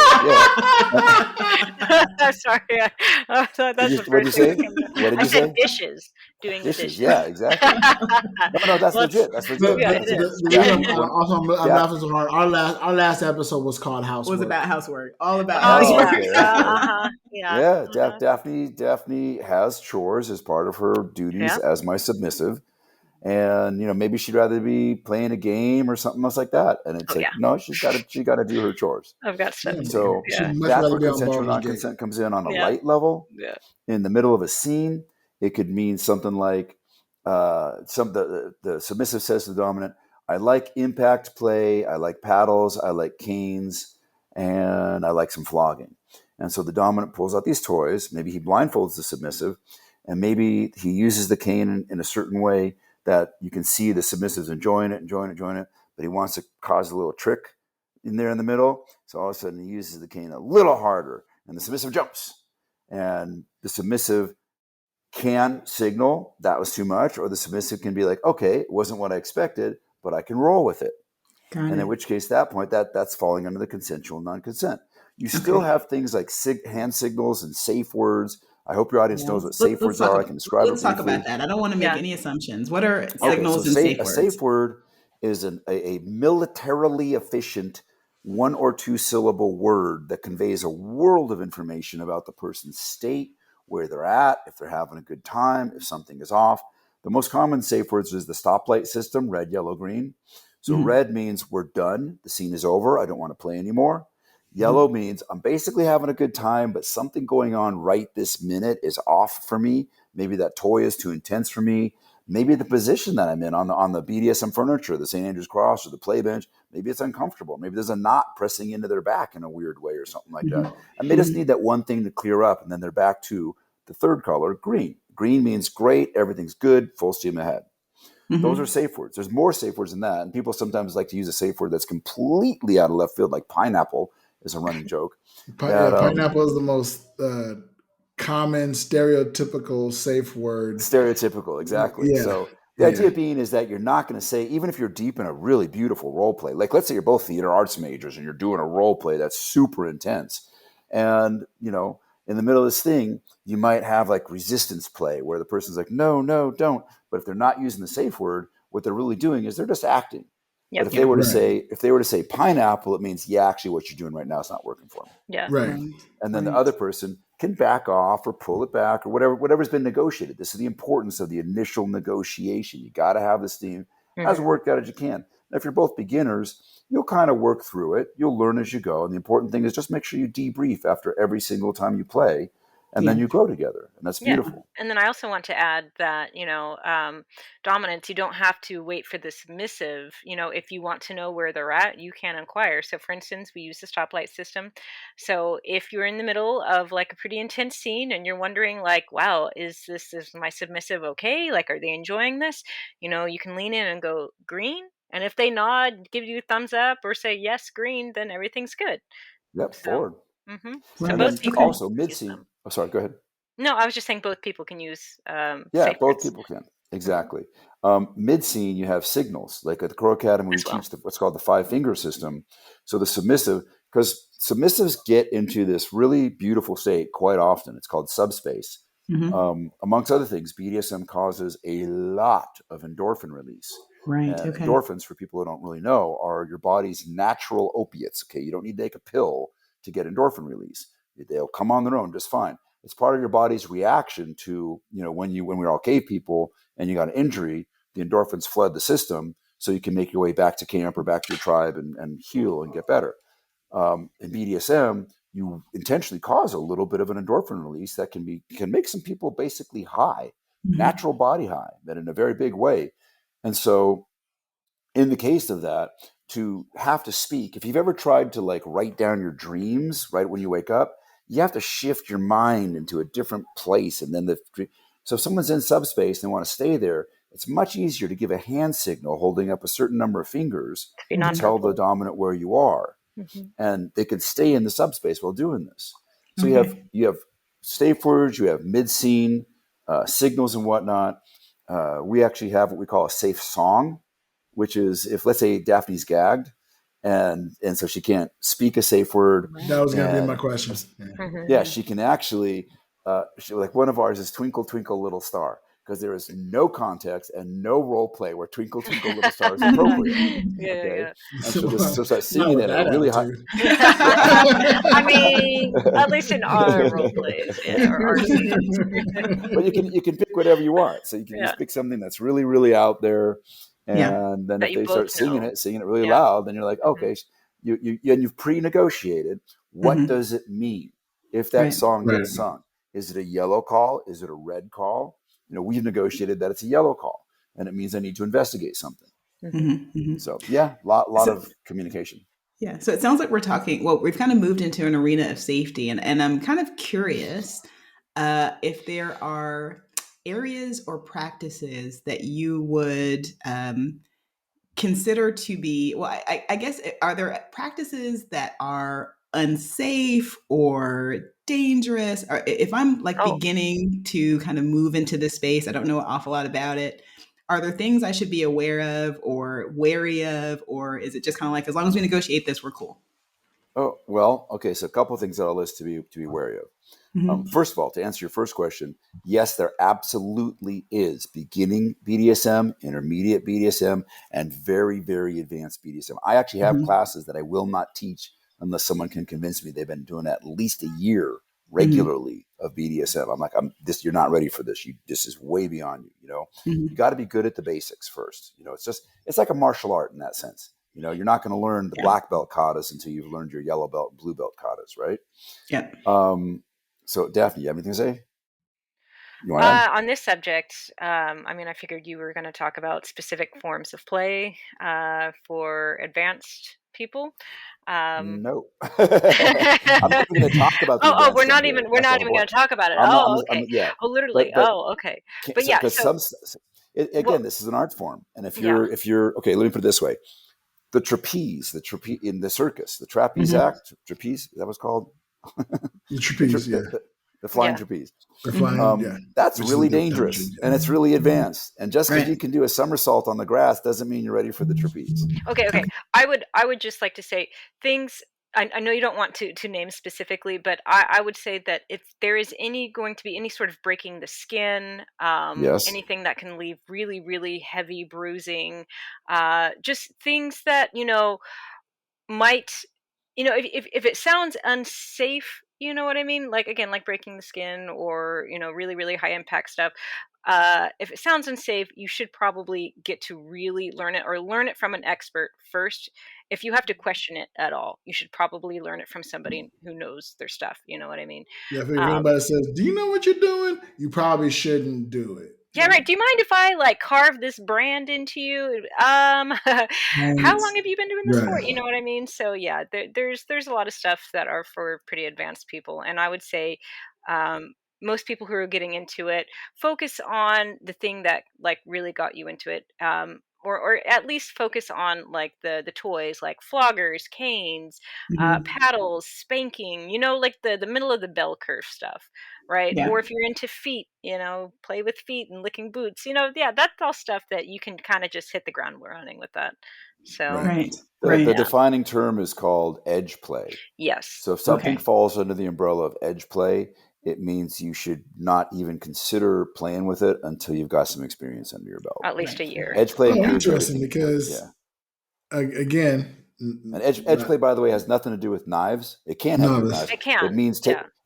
Yeah. Sorry, I thought that's the What did you first say? thing that came to What did I you said say? dishes, doing the dishes. Yeah, exactly. No, that's Well, legit. That's legit. Yeah, it is. The reason also I'm laughing so hard. Our last episode was called Housework. Was about housework. All about Oh, housework. yeah. Yeah, Yeah. Daphne has chores as part of her duties as my submissive. And maybe she'd rather be playing a game or something else like that. And it's no, she's got to do her chores. I've got stuff. So She'd much that's rather where be on consensual Baldur's Gate. non-consent comes in on a light level. Yeah. In the middle of a scene, it could mean something like the submissive says to the dominant, "I like impact play, I like paddles, I like canes, and I like some flogging." And so the dominant pulls out these toys. Maybe he blindfolds the submissive, and maybe he uses the cane in a certain way that you can see the submissive's enjoying it. but he wants to cause a little trick in there in the middle. So all of a sudden he uses the cane a little harder, and the submissive jumps. And the submissive can signal that was too much, or the submissive can be like, okay, it wasn't what I expected, but I can roll with it. And in which case, at that point, that's falling under the consensual non-consent. You still have things like hand signals and safe words. I hope your audience knows what safe words are. I can describe it. Let's talk about that. I don't want to make any assumptions. What are signals and safe words? A safe word is a militarily efficient 1 or 2 syllable word that conveys a world of information about the person's state, where they're at, if they're having a good time, if something is off. The most common safe words is the stoplight system, red, yellow, green. So red means we're done. The scene is over. I don't want to play anymore. Yellow means I'm basically having a good time, but something going on right this minute is off for me. Maybe that toy is too intense for me. Maybe the position that I'm in on the BDSM furniture, the St. Andrew's Cross or the play bench, maybe it's uncomfortable. Maybe there's a knot pressing into their back in a weird way or something like that. And they just need that one thing to clear up, and then they're back to the third color, green. Green means great, everything's good, full steam ahead. Those are safe words. There's more safe words than that. And people sometimes like to use a safe word that's completely out of left field, like pineapple is a running joke. Pineapple is the most common, stereotypical safe word. Stereotypical, exactly. Yeah. So the idea being is that you're not going to say, even if you're deep in a really beautiful role play, like let's say you're both theater arts majors and you're doing a role play that's super intense. And, in the middle of this thing, you might have like resistance play where the person's like, no, don't. But if they're not using the safe word, what they're really doing is they're just acting. Yep. But if they were to say pineapple, it means, actually what you're doing right now is not working for me. Yeah. Right. And then the other person can back off or pull it back or whatever's been negotiated. This is the importance of the initial negotiation. You got to have this thing as worked out as you can. And if you're both beginners, you'll kind of work through it. You'll learn as you go. And the important thing is just make sure you debrief after every single time you play. And then you grow together, and that's beautiful. And then I also want to add that, dominance, you don't have to wait for the submissive. If you want to know where they're at, you can inquire. So for instance, we use the stoplight system. So if you're in the middle of like a pretty intense scene and you're wondering like, wow, is my submissive okay? Like, are they enjoying this? You can lean in and go green. And if they nod, give you a thumbs up or say, yes, green, then everything's good. Yep, forward. So both people also mid-scene. Oh, sorry, go ahead. No, I was just saying both people can use both words. People can. Exactly. Mid-scene, you have signals. Like at the Crow Academy, we teach what's called the 5-finger system. So the submissive, because submissives get into this really beautiful state quite often. It's called subspace. Amongst other things, BDSM causes a lot of endorphin release. Right. And endorphins, for people who don't really know, are your body's natural opiates. Okay, you don't need to take a pill to get endorphin release. They'll come on their own just fine. It's part of your body's reaction to, when we're all cave people and you got an injury, the endorphins flood the system so you can make your way back to camp or back to your tribe and heal and get better. In BDSM, you intentionally cause a little bit of an endorphin release that can make some people basically high, natural body high, but in a very big way. And so in the case of that, to have to speak, if you've ever tried to like write down your dreams right when you wake up, you have to shift your mind into a different place. And then so if someone's in subspace and they want to stay there, it's much easier to give a hand signal holding up a certain number of fingers to tell the dominant where you are. And they can stay in the subspace while doing this. So you have safe words, you have mid-scene, signals and whatnot. We actually have what we call a safe song, which is if, let's say, Daphne's gagged, and so she can't speak a safe word. That was going to be my question. Yeah, she can actually, like one of ours is Twinkle, Twinkle, Little Star, because there is no context and no role play where Twinkle, Twinkle, Little Star is appropriate. And so start singing it at really high. I mean, at least in our role plays. But you can pick whatever you want. So you can just pick something that's really, really out there. And then if they start singing it really loud, then you're like, okay, you've pre-negotiated. What does it mean if that song gets sung? Is it a yellow call? Is it a red call? We've negotiated that it's a yellow call, and it means I need to investigate something. So lot of communication. Yeah. So it sounds like we're talking, we've kind of moved into an arena of safety, and I'm kind of curious if there are areas or practices that you would consider to be, well, I guess, are there practices that are unsafe or dangerous? Or if I'm like Oh, beginning to kind of move into this space, I don't know an awful lot about it. Are there things I should be aware of or wary of, or is it just kind of like, as long as we negotiate this, we're cool? Oh, well, okay. So a couple of things that I'll list to be wary of. First of all, to answer your first question, yes, there absolutely is beginning BDSM, intermediate BDSM, and very, very advanced BDSM. I actually have classes that I will not teach unless someone can convince me they've been doing at least a year regularly of BDSM. I'm like, you're not ready for this. This is way beyond you. You got to be good at the basics first. It's like a martial art in that sense. You're not going to learn the black belt katas until you've learned your yellow belt and blue belt katas, right? Yeah. So, Daphne, you have anything to say? You want to add? On this subject, I figured you were going to talk about specific forms of play for advanced people. No, I'm not even going to talk about the advanced we're not stuff here. even going to talk about it. Okay. Yeah. Literally. But Okay. But yeah, because so again, this is an art form, and if you're okay, let me put it this way: the trapeze in the circus, the trapeze act, trapeze, that was called The trapeze, the flying trapeze. The flying, That's really dangerous, and it's really advanced. And just because Right. you can do a somersault on the grass doesn't mean you're ready for the trapeze. Okay. I would just like to say things. I know you don't want to name specifically, but I would say that if there is going to be any sort of breaking the skin, Yes. anything that can leave really, really heavy bruising, just things that might, if it sounds unsafe, you know what I mean? Like, again, like breaking the skin or, really, really high impact stuff. If it sounds unsafe, you should probably get to really learn it or learn it from an expert first. If you have to question it at all, you should probably learn it from somebody who knows their stuff. You know what I mean? Yeah, if anybody says, "Do you know what you're doing?" You probably shouldn't do it. Yeah, right. Do you mind if I like carve this brand into you? How long have you been doing this for? You know what I mean? So yeah, there's a lot of stuff that are for pretty advanced people, and I would say most people who are getting into it focus on the thing that like really got you into it. Or at least focus on like the toys like floggers, canes, paddles, spanking, like the middle of the bell curve stuff, right? Yeah. Or if you're into feet, play with feet and licking boots, that's all stuff that you can kind of just hit the ground running with that. So Right. The defining term is called edge play. Yes. So if something falls under the umbrella of edge play, it means you should not even consider playing with it until you've got some experience under your belt. At least a year. Edge play. Interesting because, again, and edge play, by the way, has nothing to do with knives. It can have to do with knives. It can.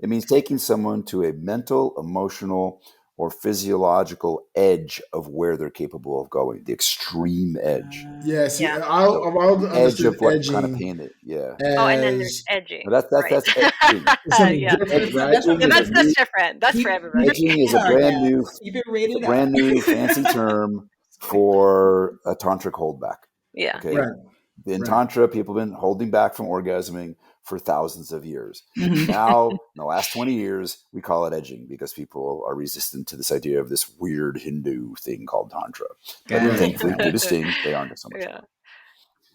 It means taking someone to a mental, emotional, or physiological edge of where they're capable of going, the extreme edge. Yes, I'll edge of what edging, kind of pain it. Yeah. And then there's edging. That's edging. That's different. That's for everybody. Edging is a brand new fancy term for a tantric holdback. Yeah. Okay. Right. In Tantra, people have been holding back from orgasming for thousands of years. Now, in the last 20 years, we call it edging because people are resistant to this idea of this weird Hindu thing called Tantra. But thankfully, due to Sting, they aren't so much.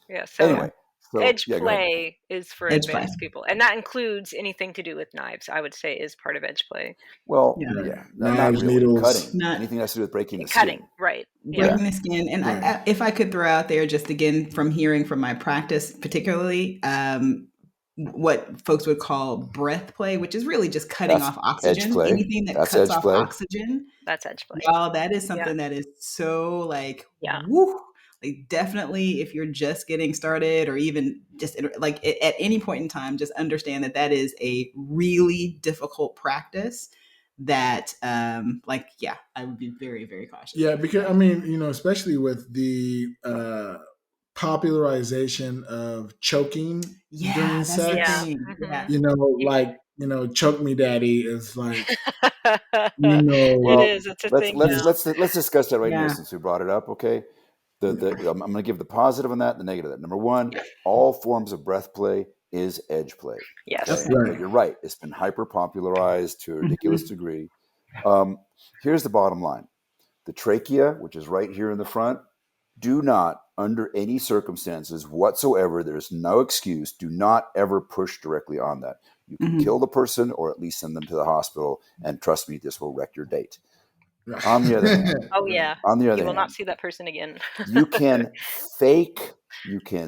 Yeah. So anyway. Edge play is for advanced people, and that includes anything to do with knives. I would say is part of edge play. Well, knives, needles, cutting, anything that has to do with breaking the cutting, skin. Right? Breaking the skin, and if I could throw out there, just again from hearing from my practice, particularly what folks would call breath play, which is really just cutting off oxygen. Anything that cuts off oxygen, that's edge play. Well, that is something that is so like woo. Like definitely if you're just getting started or even just like at any point in time, just understand that is a really difficult practice that I would be very, very cautious. Yeah, because I mean, especially with the popularization of choking during sex, choke me daddy is like, it is. It's a thing. Let's discuss that right now since we brought it up. Okay. I'm going to give the positive on that, the negative on that. Number one, all forms of breath play is edge play. Yes. Okay? But you're right. It's been hyper popularized to a ridiculous degree. Here's the bottom line. The trachea, which is right here in the front, do not under any circumstances whatsoever, there's no excuse. Do not ever push directly on that. You can kill the person or at least send them to the hospital. And trust me, this will wreck your date. On the other hand, you will not see that person again. you can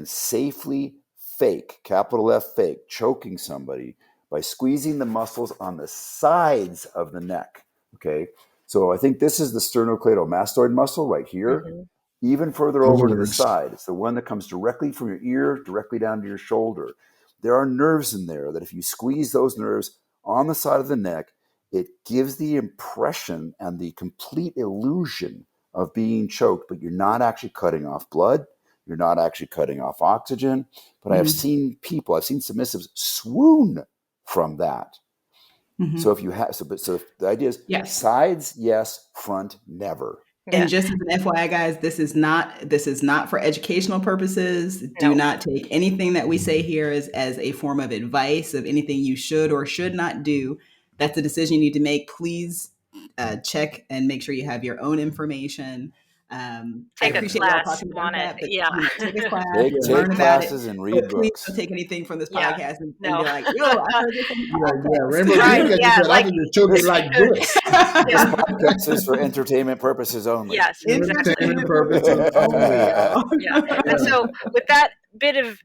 safely fake, capital F fake, choking somebody by squeezing the muscles on the sides of the neck. Okay. So I think this is the sternocleidomastoid muscle right here. Even further over to the side. It's the one that comes directly from your ear, directly down to your shoulder. There are nerves in there that if you squeeze those nerves on the side of the neck, it gives the impression and the complete illusion of being choked, but you're not actually cutting off blood. You're not actually cutting off oxygen. But I've seen submissives swoon from that. So if you have, so the idea is sides, yes, front, never. And just as an FYI, guys, this is not for educational purposes. Do not take anything that we say here as a form of advice of anything you should or should not do. That's a decision you need to make. Please check and make sure you have your own information. Take a class on it. Take a class, take learn about classes it. and read Please books. don't take anything from this podcast and be like, yo, I heard this on the podcast. Rainbow, I think your children like this. This podcast is for entertainment purposes only. Yes, exactly. Entertainment purposes only. And so with that bit of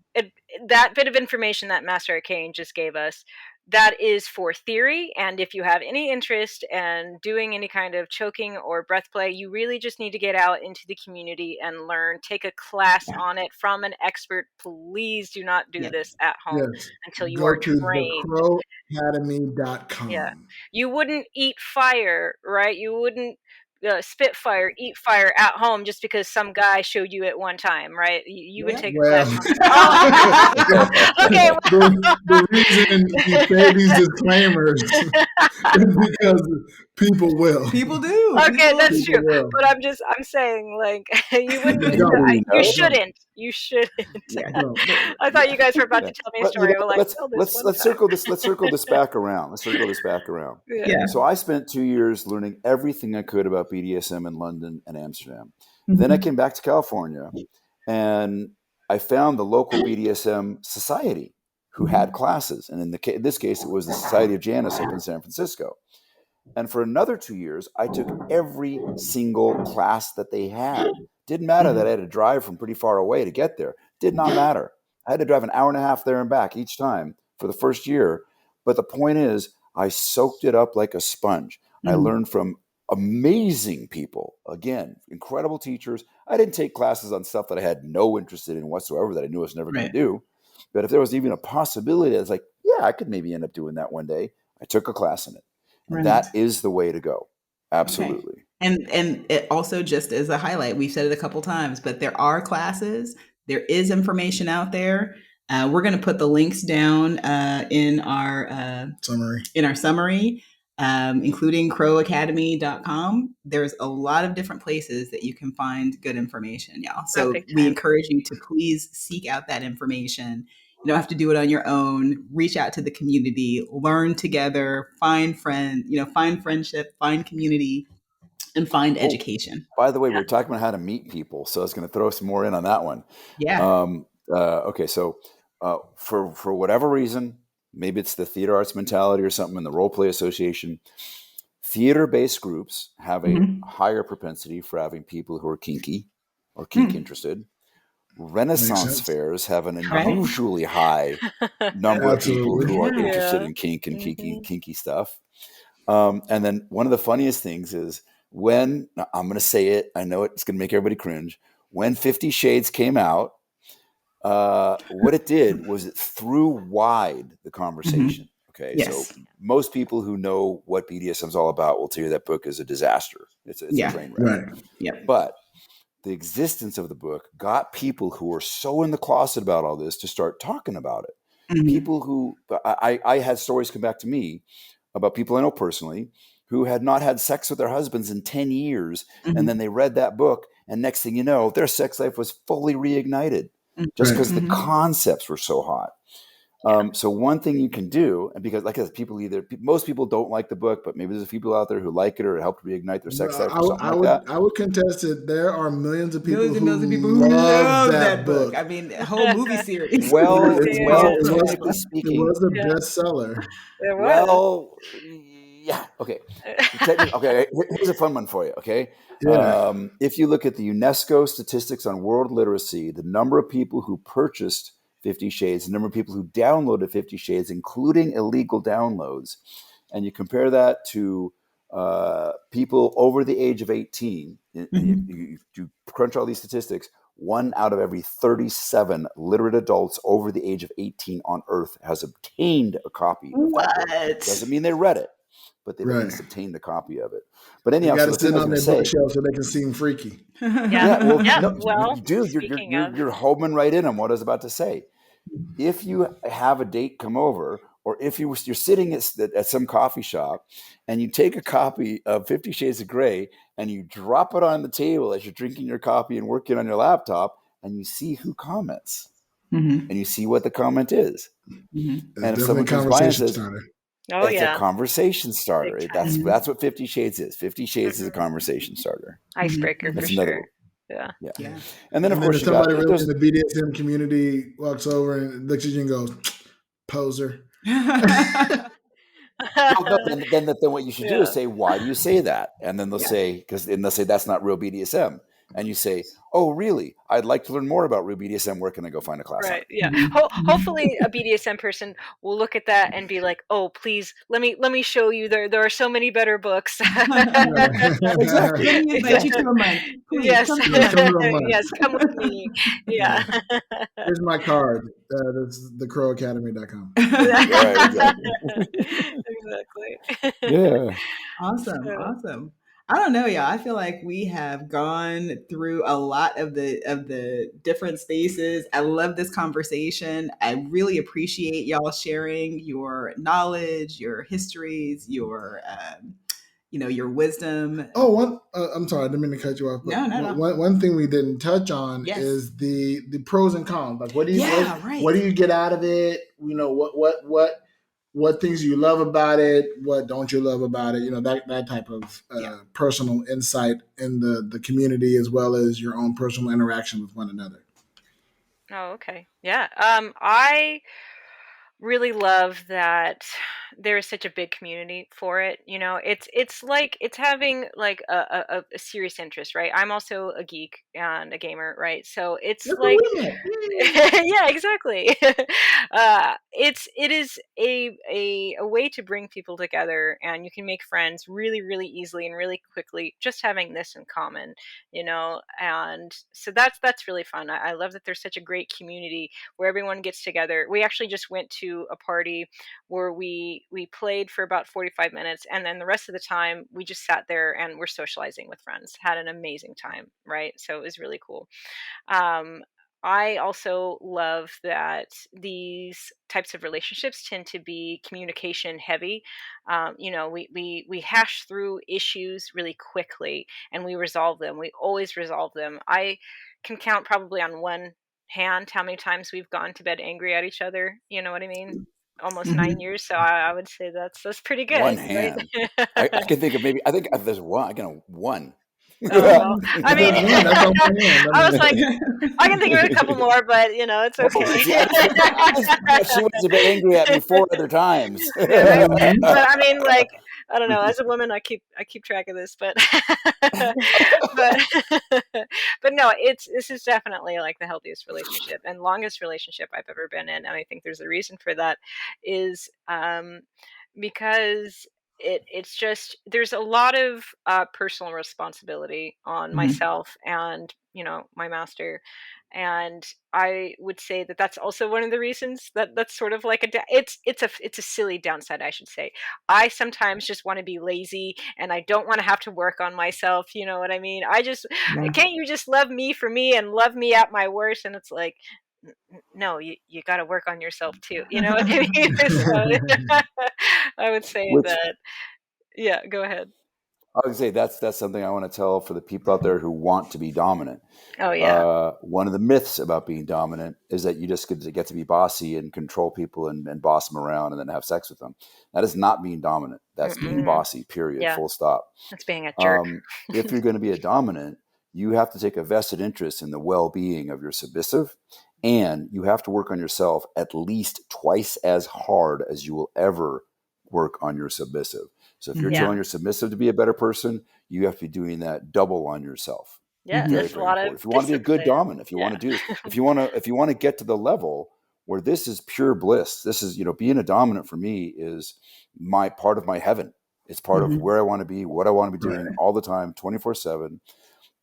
information that Master Arcane just gave us, that is for theory. And if you have any interest in doing any kind of choking or breath play, you really just need to get out into the community and learn. Take a class on it from an expert. Please do not do this at home until you are trained. Go to thecrowacademy.com. Yeah. You wouldn't eat fire, right? You wouldn't spit fire, eat fire at home just because some guy showed you it one time, right? You would take a class. Okay. The reason you say these disclaimers is because people will. People do. Okay, that's true. Will. But I'm saying, like, you wouldn't. You shouldn't. Yeah, I thought you guys were about to tell me a story. Let's circle this back around. Yeah. So I spent 2 years learning everything I could about BDSM in London and Amsterdam. Then I came back to California, and I found the local BDSM society who had classes. And in this case, it was the Society of Janus up in San Francisco. And for another 2 years, I took every single class that they had. Didn't matter that I had to drive from pretty far away to get there. Did not matter. I had to drive an hour and a half there and back each time for the first year. But the point is, I soaked it up like a sponge. I learned from amazing people. Again, incredible teachers. I didn't take classes on stuff that I had no interest in whatsoever, that I knew I was never going to do. But if there was even a possibility, I was like, yeah, I could maybe end up doing that one day. I took a class in it. And that is the way to go. Absolutely. Okay. And it also, just as a highlight, we've said it a couple times, but there are classes. There is information out there. We're going to put the links down in our summary, including crowacademy.com. There's a lot of different places that you can find good information, y'all. So we encourage you to please seek out that information. You don't have to do it on your own. Reach out to the community, learn together, find friendship, find community, and find education. By the way, we were talking about how to meet people, so I was going to throw some more in on that one. Yeah. Okay, so for whatever reason, maybe it's the theater arts mentality or something in the Role Play Association, theater-based groups have a higher propensity for having people who are kinky or kink interested. Renaissance fairs have an unusually high number of people who are interested in kink and kinky stuff. And then one of the funniest things is when, I'm going to say it, I know it's going to make everybody cringe, when 50 Shades came out, what it did was it threw wide the conversation. Okay, so most people who know what BDSM is all about will tell you that book is a disaster. It's a train wreck. But the existence of the book got people who were so in the closet about all this to start talking about it. People who, I had stories come back to me about people I know personally who had not had sex with their husbands in 10 years. And then they read that book. And next thing you know, their sex life was fully reignited just because the concepts were so hot. So one thing you can do, and because like I said, most people don't like the book, but maybe there's people out there who like it or it helped reignite their sex life or something like that. I would contest it. There are millions of people who love that book. I mean, a whole movie series. Technically speaking, it was a bestseller. Well, yeah. Okay. Okay. Here's a fun one for you. Okay. Yeah. If you look at the UNESCO statistics on world literacy, the number of people who purchased 50 Shades, the number of people who downloaded 50 Shades, including illegal downloads, and you compare that to people over the age of 18, you crunch all these statistics, 1 out of every 37 literate adults over the age of 18 on Earth has obtained a copy of that book. Doesn't mean they read it, but they've at least obtained a copy of it. But anyhow, you got to sit on their bookshelf so they can seem freaky. Dude, you're homing right in on what I was about to say. If you have a date come over, or if you're sitting at some coffee shop and you take a copy of 50 Shades of Grey and you drop it on the table as you're drinking your coffee and working on your laptop, and you see who comments, and you see what the comment is. And if someone comes by and says, it's a conversation starter. That's what 50 Shades is. 50 Shades is a conversation starter. Icebreaker for sure. Yeah. And then, of course, somebody in the BDSM community walks over and looks at you and goes, poser. Then what you should do is say, why do you say that? And then they'll say, that's not real BDSM. And you say, oh, really? I'd like to learn more about real BDSM. Where can I go find a class? Right. Yeah. Hopefully a BDSM person will look at that and be like, oh, please, let me show you. There are so many better books. Exactly. Let me invite you to a month. Please, yes. Yes. Come with me. Yeah. Here's my card. That's thecrowacademy.com. Exactly. Yeah. Awesome. I don't know, y'all. I feel like we have gone through a lot of the different spaces. I love this conversation. I really appreciate y'all sharing your knowledge, your histories, your your wisdom. Oh, I'm sorry, I didn't mean to cut you off. But no. One thing we didn't touch on is the pros and cons. Like, what do you get out of it? What things you love about it? What don't you love about it? That type of personal insight in the community, as well as your own personal interaction with one another. Oh, okay. Yeah. I really love that there is such a big community for it. It's like it's having like a serious interest, right? I'm also a geek and a gamer, right? So it's yeah, exactly. It is a way to bring people together, and you can make friends really, really easily and really quickly just having this in common, and so that's really fun. I love that there's such a great community where everyone gets together. We actually just went to a party where we played for about 45 minutes, and then the rest of the time we just sat there and were socializing with friends, had an amazing time, right? So it was really cool. I also love that these types of relationships tend to be communication heavy. We hash through issues really quickly and we resolve them. We always resolve them. I can count probably on one hand how many times we've gone to bed angry at each other. You know what I mean? Almost 9 years. So I would say that's pretty good. One hand. Right? I can think of I think there's one. I can one. I mean, I was like, I can think of a couple more, but it's okay. She was a bit angry at me 4 other times. But I mean, like, I don't know. As a woman, I keep track of this, but but no, this is definitely like the healthiest relationship and longest relationship I've ever been in, and I think there's a reason for that. Is because it's just there's a lot of personal responsibility on myself and my master, and I would say that that's also one of the reasons that's sort of like it's a silly downside, I should say. I sometimes just want to be lazy and I don't want to have to work on myself. You know what I mean? Can't you just love me for me and love me at my worst? And it's like, no, you got to work on yourself too. You know what I mean? So, I would say that. Yeah, go ahead. I would say that's something I want to tell for the people out there who want to be dominant. Oh yeah. One of the myths about being dominant is that you just get to be bossy and control people and boss them around and then have sex with them. That is not being dominant. That's being bossy, period, Yeah. full stop. That's being a jerk. If you're going to be a dominant, you have to take a vested interest in the well-being of your submissive, and you have to work on yourself at least twice as hard as you will ever work on your submissive. So if you're telling your submissive to be a better person, you have to be doing that double on yourself. Yeah, Very, there's a very lot important. of If you want to be a good discipline. dominant, if you want to do this, if you want to get to the level where this is pure bliss, this is, being a dominant for me is my part of my heaven. It's part of where I want to be, what I want to be doing all the time, 24/7.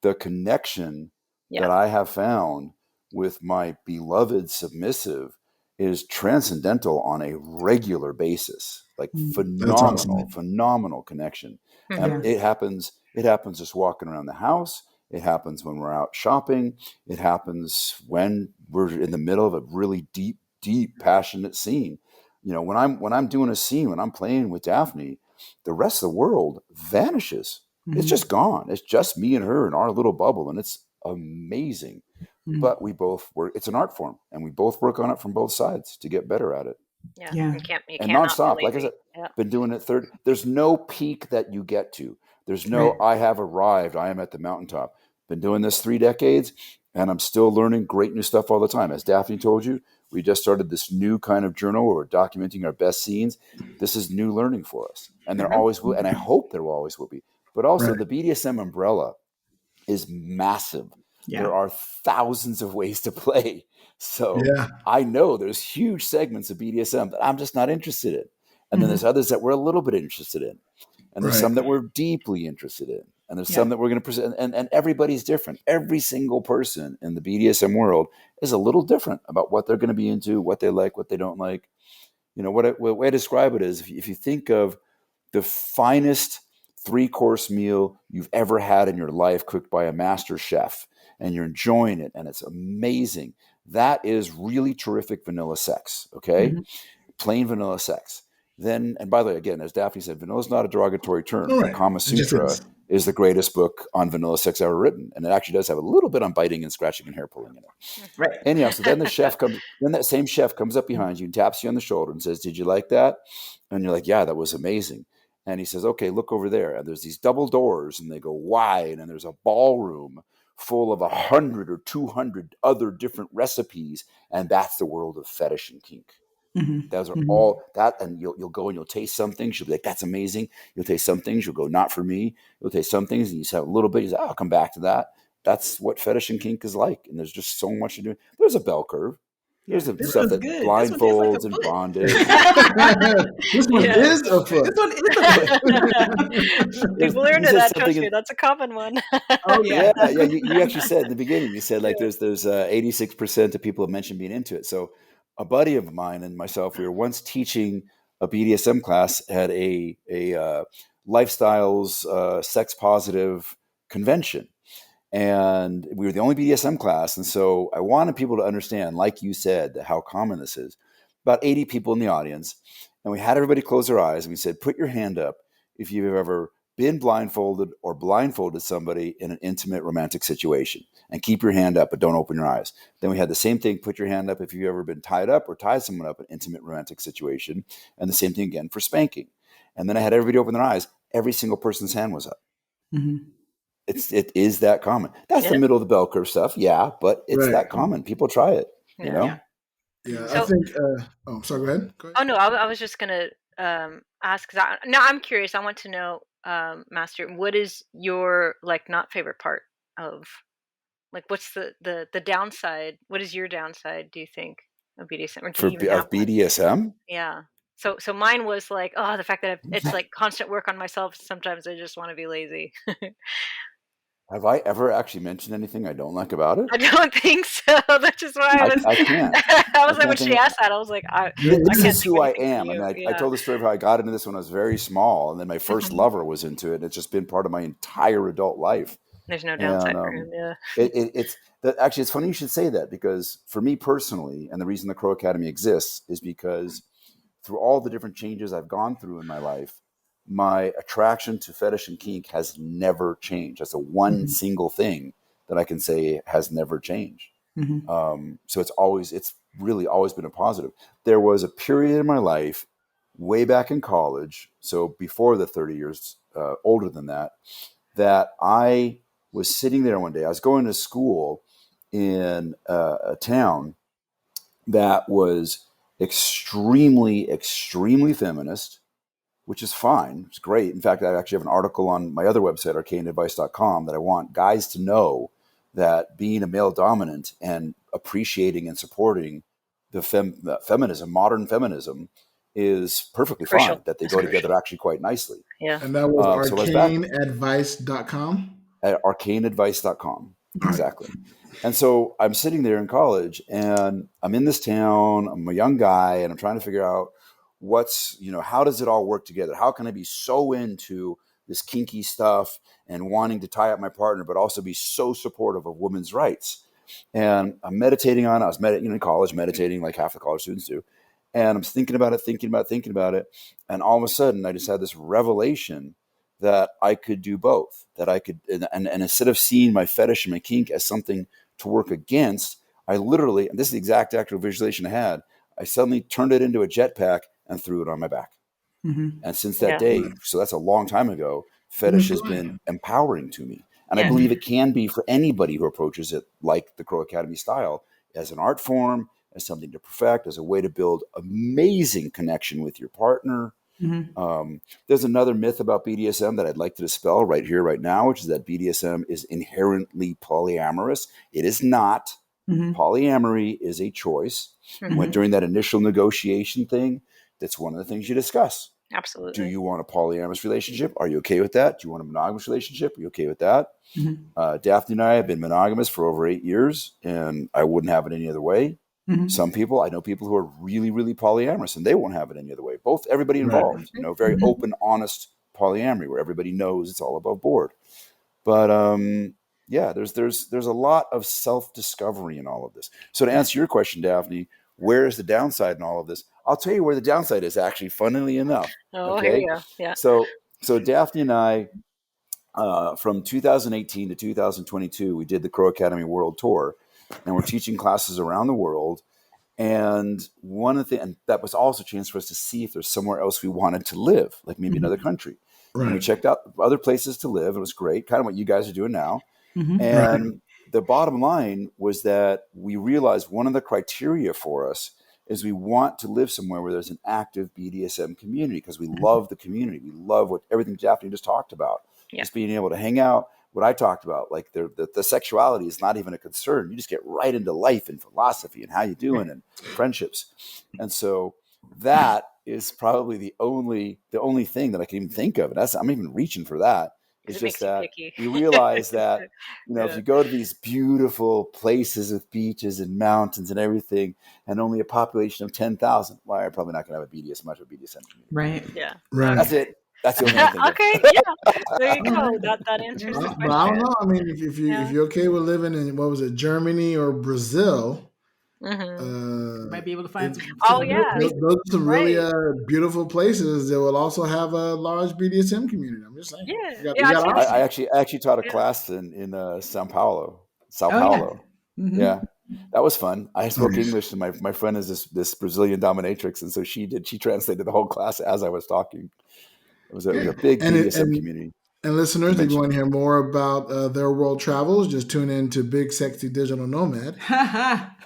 The connection that I have found with my beloved submissive is transcendental on a regular basis, like phenomenal connection. And it happens just walking around the house. It happens when we're out shopping. It happens when we're in the middle of a really deep, passionate scene. When I'm doing a scene, when I'm playing with Daphne, the rest of the world vanishes. It's just gone. It's just me and her in our little bubble, and it's amazing. But we both work. It's an art form, and we both work on it from both sides to get better at it. Yeah. You can't and nonstop. Like I said, been doing it There's no peak that you get to. There's no I have arrived. I am at the mountaintop. Been doing this 3 decades, and I'm still learning great new stuff all the time. As Daphne told you, we just started this new kind of journal where we're documenting our best scenes. This is new learning for us, and there always will, and I hope there always will be. But also, the BDSM umbrella is massive. Yeah. There are thousands of ways to play. So I know there's huge segments of BDSM that I'm just not interested in. And then there's others that we're a little bit interested in. And there's some that we're deeply interested in. And there's some that we're going to present. And everybody's different. Every single person in the BDSM world is a little different about what they're going to be into, what they like, what they don't like. What way I describe it is if you think of the finest 3-course meal you've ever had in your life cooked by a master chef, and you're enjoying it, and it's amazing. That is really terrific vanilla sex, okay? Plain vanilla sex. Then, and by the way, again, as Daphne said, vanilla is not a derogatory term. The Kama Sutra is the greatest book on vanilla sex ever written, and it actually does have a little bit on biting and scratching and hair pulling in it. Right. Anyhow, so then that same chef comes up behind you and taps you on the shoulder and says, "Did you like that?" And you're like, "Yeah, that was amazing." And he says, "Okay, look over there." And there's these double doors, and they go wide, and there's a ballroom full of 100 or 200 other different recipes, and that's the world of fetish and kink. Those are all that, and you'll go and you'll taste some things. You'll be like, "That's amazing." You'll taste some things. You'll go, "Not for me." You'll taste some things, and you say a little bit. You say, "I'll come back to that." That's what fetish and kink is like, and there's just so much to do. There's a bell curve. There's stuff that blindfolds and bondage. This one is a foot. People are into that, trust me. That's a common one. Oh yeah. You actually said in the beginning. You said like there's 86% of people have mentioned being into it. So a buddy of mine and myself, we were once teaching a BDSM class at a lifestyles sex positive convention. And we were the only BDSM class. And so I wanted people to understand, like you said, how common this is. About 80 people in the audience. And we had everybody close their eyes. And we said, put your hand up if you've ever been blindfolded or blindfolded somebody in an intimate romantic situation. And keep your hand up, but don't open your eyes. Then we had the same thing, put your hand up if you've ever been tied up or tied someone up in an intimate romantic situation. And the same thing again for spanking. And then I had everybody open their eyes. Every single person's hand was up. It is that common. That's the middle of the bell curve stuff. Yeah, but it's that common. People try it, you know? Yeah, so, I think, sorry, go ahead. Oh, no, I was just going to ask, because I'm curious. I want to know, Master, what is your, not favorite part of, what's the downside? What is your downside, do you think, of BDSM? Or do you even have BDSM? One? Yeah. So mine was the fact that it's constant work on myself. Sometimes I just want to be lazy. Have I ever actually mentioned anything I don't like about it? I don't think so. That's just why I can't. I was when she asked that, I was like, this is who I am. I told the story of how I got into this when I was very small, and then my first lover was into it. And it's just been part of my entire adult life. There's no downside for him. Yeah. It's funny you should say that, because for me personally, and the reason the Crow Academy exists is because through all the different changes I've gone through in my life, my attraction to fetish and kink has never changed. That's the one single thing that I can say has never changed. So it's really always been a positive. There was a period in my life way back in college, so before the 30 years older than that, that I was sitting there one day. I was going to school in a town that was extremely, extremely feminist, which is fine. It's great. In fact, I actually have an article on my other website, arcaneadvice.com, that I want guys to know that being a male dominant and appreciating and supporting the feminism, modern feminism, is perfectly Crucial. fine, that they It's go crucial. together actually quite nicely. Yeah. And that was So I was back arcaneadvice.com. at arcaneadvice.com. Exactly. And so I'm sitting there in college and I'm in this town. I'm a young guy and I'm trying to figure out how does it all work together? How can I be so into this kinky stuff and wanting to tie up my partner, but also be so supportive of women's rights? And I'm meditating on it. I was in college, meditating like half the college students do. And I'm thinking about it. And all of a sudden I just had this revelation that I could do both, that I could, and instead of seeing my fetish and my kink as something to work against, I literally, and this is the exact actual visualization I had, I suddenly turned it into a jetpack and threw it on my back. And since that day, so that's a long time ago, fetish has been empowering to me. And I believe it can be for anybody who approaches it like the Crow Academy style, as an art form, as something to perfect, as a way to build amazing connection with your partner. There's another myth about BDSM that I'd like to dispel right here, right now, which is that BDSM is inherently polyamorous. It is not. Polyamory is a choice. When during that initial negotiation thing, that's one of the things you discuss. Absolutely. Do you want a polyamorous relationship? Are you okay with that? Do you want a monogamous relationship? Are you okay with that? Daphne and I have been monogamous for over 8 years, and I wouldn't have it any other way. Some people, I know people who are really, really polyamorous, and they won't have it any other way. Everybody involved, very open, honest polyamory where everybody knows it's all above board. But there's a lot of self-discovery in all of this. So to answer your question, Daphne, where is the downside in all of this? I'll tell you where the downside is, actually, funnily enough. Here we go. Yeah. So Daphne and I, from 2018 to 2022, we did the Crow Academy World Tour, and we're teaching classes around the world. And one of the and that was also a chance for us to see if there's somewhere else we wanted to live, like maybe another country. And we checked out other places to live. It was great, kind of what you guys are doing now. And the bottom line was that we realized one of the criteria for us is we want to live somewhere where there's an active BDSM community, because we love the community. We love everything Daphne just talked about. Just being able to hang out. What I talked about, like the sexuality is not even a concern. You just get right into life and philosophy and how you doing and friendships. And so that is probably the only thing that I can even think of. And I'm even reaching for that. It's just that you realize that, if you go to these beautiful places with beaches and mountains and everything, and only a population of 10,000, well, you're probably not going to have a BDSM community. Right. Yeah. That's it. That's the only thing. Okay. Yeah. There you go. That answers the question. But I don't know. I mean, if you're okay with living in, what was it, Germany or Brazil, you might be able to find some. Those are some really beautiful places that will also have a large BDSM community. I'm just saying. I actually taught a class in Sao Paulo. Yeah, that was fun. I spoke English, and my friend is this Brazilian dominatrix, and so she translated the whole class as I was talking. It was a big BDSM community. And listeners, if you want to hear more about their world travels, just tune in to Big Sexy Digital Nomad,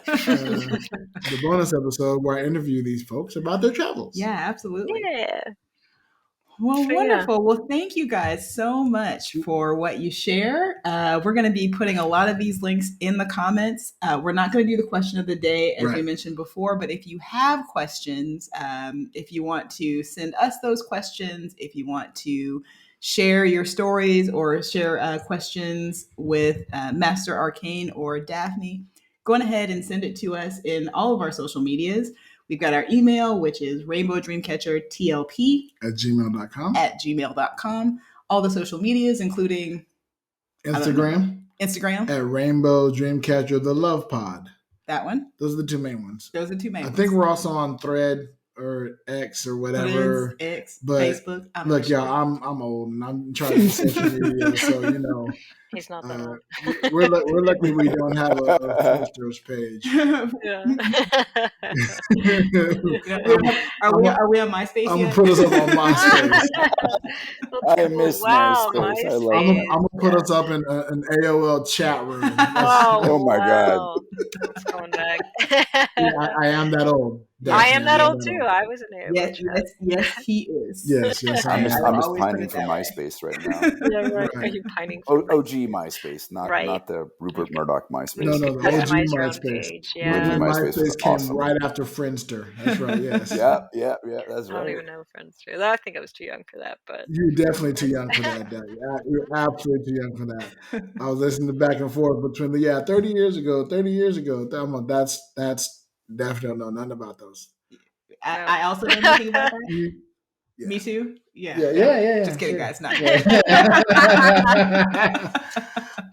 the bonus episode where I interview these folks about their travels. Yeah, absolutely. Yeah. Well, wonderful. Well, thank you guys so much for what you share. We're going to be putting a lot of these links in the comments. We're not going to do the question of the day, as we mentioned before, but if you have questions, if you want to send us those questions, if you want to share your stories or share questions with Master Arcane or Daphne, go on ahead and send it to us in all of our social medias. We've got our email, which is rainbowdreamcatchertlp at gmail.com. All the social medias, including Instagram at Rainbow Dreamcatcher the Love Pod. That one. Those are the two main ones. I think we're also on Thread or X or whatever. X, but Facebook. Look, y'all, I'm old and I'm trying to social media, so you know. He's not that old. We're lucky we don't have a Friendster's page. Yeah. Are we on MySpace I'm yet? gonna put us up on MySpace. I miss wow, MySpace. I love I'm it. gonna put us up in an AOL chat room. Oh my God. It's going back. I am that old. I am that old too. I was an AOL Yes, chat. yes, he is. Yes. I'm just always put pining it for that way. MySpace right now. Yeah, right. Are you pining for OG MySpace, not the Rupert Murdoch MySpace. No, the OG customize your own MySpace. page, OG yeah. MySpace was came awesome. right after Friendster. That's right. Yes. Yeah. That's I right. don't even know Friendster. I think I was too young for that, but You're definitely too young for that, Dad. You're absolutely too young for that. I was listening back and forth between 30 years ago. I'm like, that's definitely don't know nothing about those. I also know nothing about that. Yeah. Me too. Yeah. Just kidding, sure. guys. Not.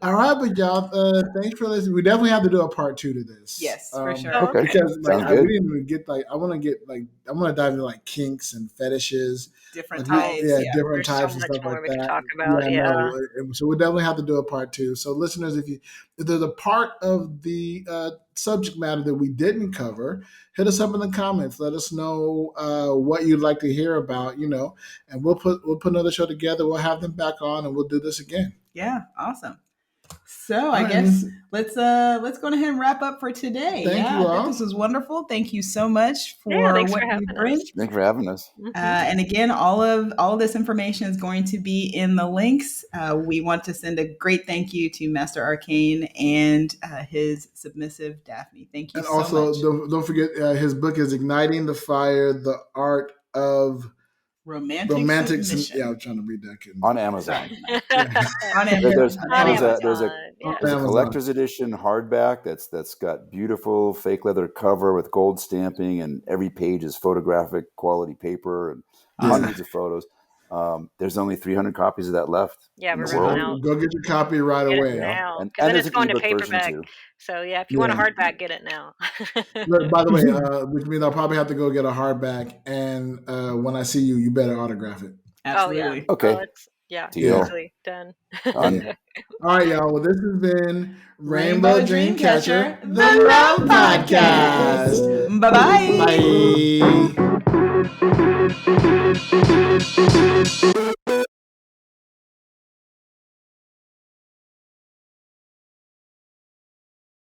All right, but y'all, thanks for listening. We definitely have to do a part 2 to this. Yes, for sure. Okay. Because Sounds we good. didn't even get I want to dive into like kinks and fetishes, Different like, types. different there's types so and much stuff more like we could that. talk about. Yeah. No, so we definitely have to do a part 2. So listeners, if there's a part of the subject matter that we didn't cover, hit us up in the comments. Let us know what you'd like to hear about, and we'll put another show together. We'll have them back on and we'll do this again. Yeah, awesome. So I guess let's go ahead and wrap up for today. Thank you all. This was wonderful. Thank you so much for thanks what for having you bring. us. Thanks for having us. And again, all of this information is going to be in the links. We want to send a great thank you to Master Arcane and his submissive Daphne. Thank you and so also, much. don't forget, his book is Igniting the Fire, the Art of Romantic Submission. Yeah, I'm trying to read that. On Amazon. On Amazon. There's a collector's edition hardback that's got beautiful fake leather cover with gold stamping, and every page is photographic quality paper and hundreds of photos. There's only 300 copies of that left. Yeah, in we're the world. running out. Go get your copy right Get away. it now. And then there's it's an going to ebook version paperback. too. So yeah, if you want a hardback, get it now. Look, by the way, which means I'll probably have to go get a hardback, and when I see you, you better autograph it. Absolutely. Okay. Easily done. All right, y'all. Well, this has been Rainbow Dreamcatcher, the the Love Love Podcast. Podcast. Bye-bye. Bye.